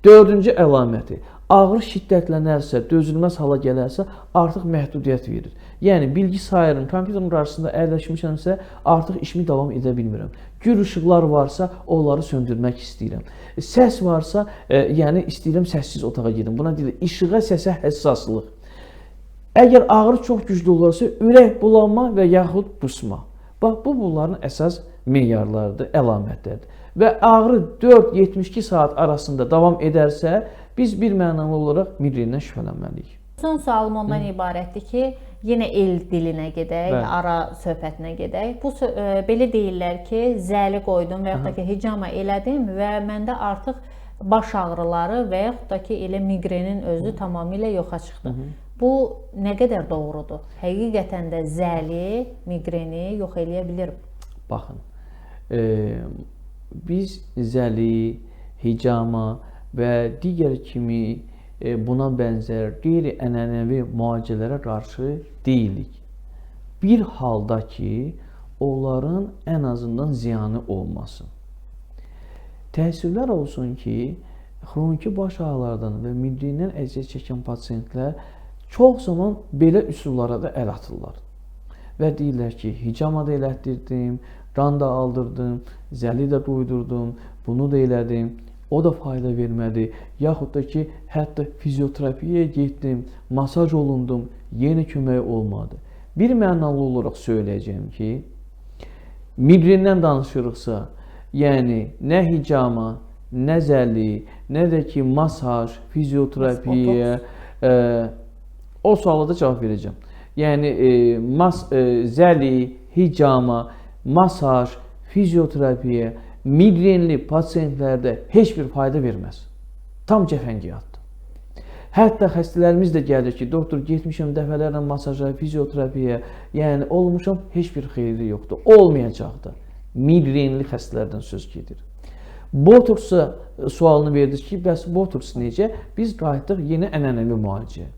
S3: Dördüncü əlaməti, ağrı şiddətlənərsə, dözülməz hala gələrsə, artıq məhdudiyyət verir. Yəni, bilgisayarın, kompüterin qarşısında əyləşmişəmsə, artıq işimi davam edə bilmirəm. Gür işıqlar varsa, onları söndürmək istəyirəm. Səs varsa, yəni istəyirəm səssiz otağa gedim. Buna deyilir, işığa, səsə həssaslıq. Əgər ağrı çox güclü olarsa, ürək bulanma və yaxud qusma. Bax, bu bunların əsas meyarlarıdır, əlamətlərdir. Və ağrı 4-72 saat arasında davam edərsə, biz bir mənalı olaraq migrenindən şübhələnməliyik.
S2: Son sualım ondan ibarətdir ki, yenə el dilinə gedək, ara söhbətinə gedək. Bu belə deyirlər ki, zəli qoydum və yaxud da ki, hicama elədim və məndə artıq baş ağrıları və yaxud da ki, elə migrenin özü tamamilə yoxa çıxdı. Bu nə qədər doğrudur? Həqiqətən də zəli, migreni yox eləyə bilir.
S3: Baxın, biz zəli, hicama və digər kimi buna bənzər qeyri-ənənəvi müalicələrə qarşı deyilik. Bir halda ki, onların ən azından ziyanı olmasın. Təəssüflər olsun ki, xroniki baş ağrılardan və migrenindən əziyyət çəkən pasientlər çox zaman belə üsullara da əl atırlar. Və deyirlər ki, hicama da elətdirdim, qan da aldırdım, zəli də qoydurdum, bunu da elədim, o da fayda vermədi. Yaxud da ki, hətta fizioterapiyaya getdim, masaj olundum, yenə kömək olmadı. Bir mənalı olaraq söyləyəcəm ki, migrenindən danışırıqsa, yəni nə hicama, nə zəli, nə də ki, masaj, fizioterapiya, o suala da cavab verəcəm. Yəni, zəli, hicama, masaj, fizioterapiya migrenli pasientlərdə heç bir fayda verməz. Tam cəfəngiyatdır. Hətta xəstələrimiz də gəlir ki, doktor, getmişəm dəfələrlə masaja, fizioterapiya, yəni olmuşam, heç bir xeyri yoxdur. Olmayacaq da. Migrenli xəstələrdən söz gedir. Botoksa sualını verdiniz ki, bəs botoks necə? Biz qayıtdıq yenə ənənəvi müalicəyə.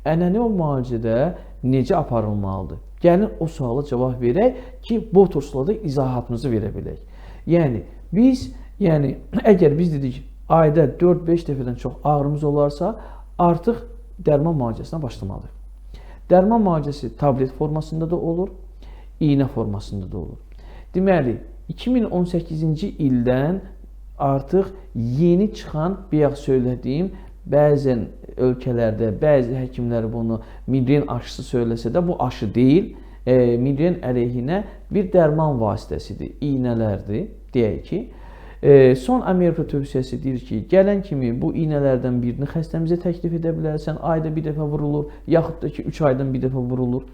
S3: Ənənəvi müalicədə necə aparılmalıdır? Gəlin o suala cavab verək ki, botoksla da izahatımızı verə bilək. Yəni, əgər biz dedik, ayda 4-5 dəfədən çox ağrımız olarsa, artıq dərman müalicəsinə başlamalıyıq. Dərman müalicəsi tablet formasında da olur, iynə formasında da olur. Deməli, 2018-ci ildən artıq yeni çıxan, bayaq söylədiyim, bəzən ölkələrdə bəzi həkimlər bunu migren aşısı söyləsə də bu aşı deyil, migren əleyhinə bir dərman vasitəsidir, iynələrdir, deyək ki. Son Amerika tövsiyəsi deyir ki, gələn kimi bu iynələrdən birini xəstəmizə təklif edə bilərsən, ayda bir dəfə vurulur, yaxud da ki 3 aydan bir dəfə vurulur.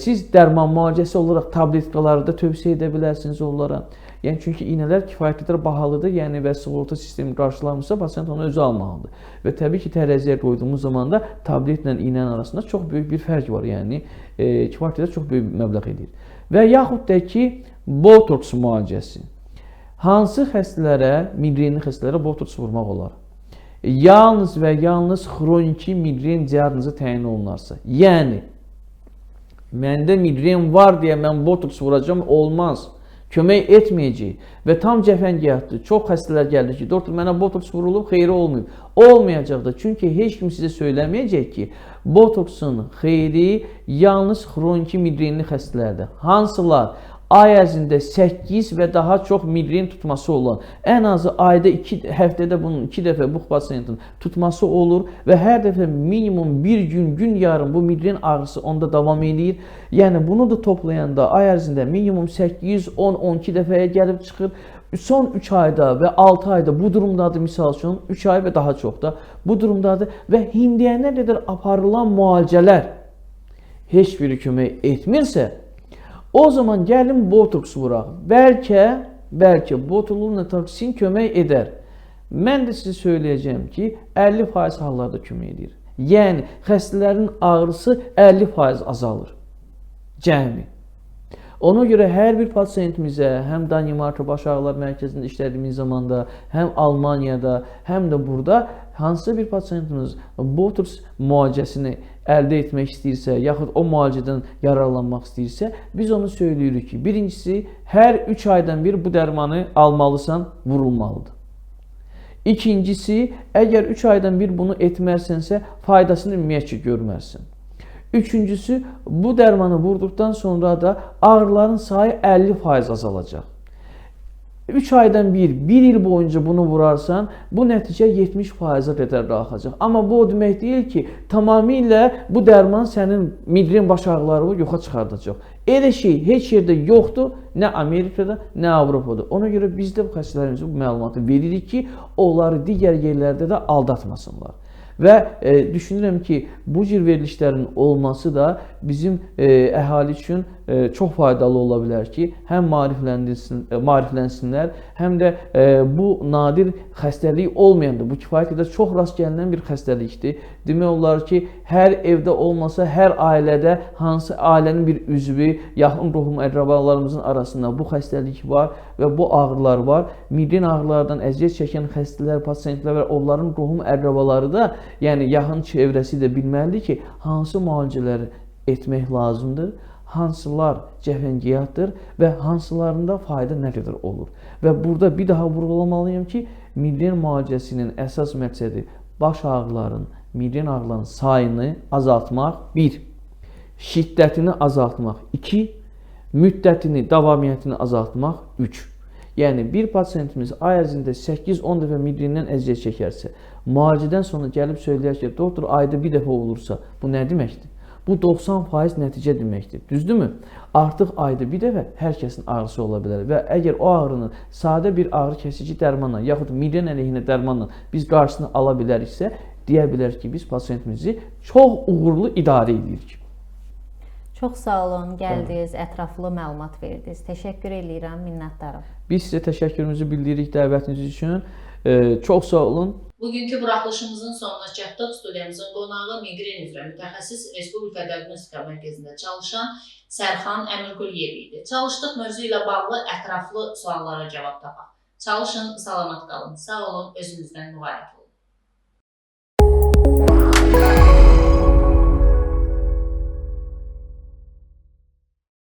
S3: Siz dərman müalicəsi olaraq tabletkaları da tövsiyə edə bilərsiniz onlara. Yəni çünki iynələr kifayət qədər bahalıdır, yəni və sığorta sistemi qarşılamırsa, pasient onu özü almalıdır. Və təbii ki, tərəziyə qoyduğumuz zaman da tabletlə iynənin arasında çox böyük bir fərq var, yəni kifayət qədər çox böyük məbləğ edir. Və yaxud da ki, botoks müalicəsi. Hansı xəstələrə, migrenli xəstələrə botoks vurmaq olar? Yalnız və yalnız xroniki migren diaqnozu təyin olunarsa. Yəni, məndə migren var deyə mən botoks vuracam, olmaz. Kömək etməyəcək və tam cəfəngiyatdır. Çox xəstələr gəldi ki, doktor mənə botoks vurulub, xeyri olmayıb. Olmayacaq da, çünki heç kim sizə söyləməyəcək ki, botoksun xeyri yalnız xroniki migrenli xəstələrdir. Hansılar? Ay ərzində 8 və daha çox migren tutması olan, ən azı ayda 2 həftədə bunun 2 dəfə bu pasiyentin tutması olur və hər dəfə minimum bir gün yarım bu migren ağrısı onda davam edir. Yəni bunu da toplayanda ay ərzində minimum 8, 10, 12 dəfəyə gəlib çıxır. Son 3 ayda və 6 ayda bu durumdadır, misal üçün 3 ay və daha çox da bu durumdadır və indiyənə qədər aparılan müalicələr heç biri kömək etmirsə, o zaman gəlin botoks vuraq. Bəlkə botulunla toksin kömək edər. Mən də sizə söyləyəcəm ki, 50% hallarda kömək edir. Yəni, xəstələrin ağrısı 50% azalır. Cəmi. Ona görə hər bir pasiyentimizə, həm Danimarka Baş Ağrılar Mərkəzində işlədiyimiz zamanda, həm Almaniyada, həm də burada hansısa bir pasiyentimiz botoks müalicəsini əldə etmək istəyirsə, yaxud o müalicədən yararlanmaq istəyirsə, biz onu söyləyirik ki, birincisi, hər 3 aydan bir bu dərmanı almalısan, vurulmalıdır. İkincisi, əgər 3 aydan bir bunu etmərsənsə, faydasını ümumiyyətcə görmərsən. Üçüncüsü, bu dərmanı vurduqdan sonra da ağrıların sayı 50% azalacaq. 3 aydan bir il boyunca bunu vurarsan, bu nəticə 70%-ə qədər qalxacaq. Amma bu o demək deyil ki, tamamilə bu dərman sənin migren baş ağrılarını yoxa çıxardacaq. Elə şey heç yerdə yoxdur, nə Amerikada, nə Avropada. Ona görə biz də bu xəstələrimizə bu məlumatı veririk ki, onları digər yerlərdə də aldatmasınlar. Və düşünürəm ki, bu cür verilişlərin olması da bizim əhali üçün çox faydalı ola bilər ki, həm maariflənsinlər, həm də bu nadir xəstəlik olmayandır. Bu kifayət qədər çox rast gəlinən bir xəstəlikdir. Demək olar ki, hər evdə olmasa, hər ailədə hansı ailənin bir üzvü, yaxın qohum əqrabalarımızın arasında bu xəstəlik var və bu ağrılar var. Migren ağrılardan əziyyət çəkən xəstələr, pasiyentlər və onların qohum əqrabaları da, yəni yaxın çevrəsi də bilməlidir ki, hansı müalicələri etmək lazımdır, hansılar cəfəngiyatdır və hansılarında fayda nə qədər olur. Və burada bir daha vurğulamalıyım ki, migren müalicəsinin əsas məqsədi baş ağrıların, migren ağrılarının sayını azaltmaq, 1. Şiddətini azaltmaq, 2. Müddətini, davamiyyətini azaltmaq, 3. Yəni, bir pasiyentimiz ay ərzində 8-10 dəfə migrenindən əziyyət çəkərsə, müalicədən sonra gəlib söyləyər ki, doktor ayda bir dəfə olursa, bu nə deməkdir? Bu 90% nəticə deməkdir. Düzdürmü? Artıq ayda bir dəfə hər kəsin ağrısı ola bilər və əgər o ağrının sadə bir ağrı kəsici dərmanla, yaxud migren əleyhinə dərmanla biz qarşısını ala biləriksə, deyə bilər ki, biz pasiyentimizi çox uğurlu idarə edirik.
S2: Çox sağ olun, gəldiniz, ətraflı məlumat verdiniz. Təşəkkür edirəm, minnətdaram.
S3: Biz sizə təşəkkürümüzü bildiririk dəvətiniz üçün. Çox sağ olun.
S1: Bugünkü buraxılışımızın sonuna çatdıq. Studiyamızın qonağı migren üzrə mütəxəssis Respublika Diaqnostika Mərkəzində çalışan Sərxan Əmirquliyev idi. Çalışdıq mövzu ilə bağlı ətraflı suallara cavab tapaq. Çalışın, salamat qalın. Sağ olun, özünüzdən müğayət olun.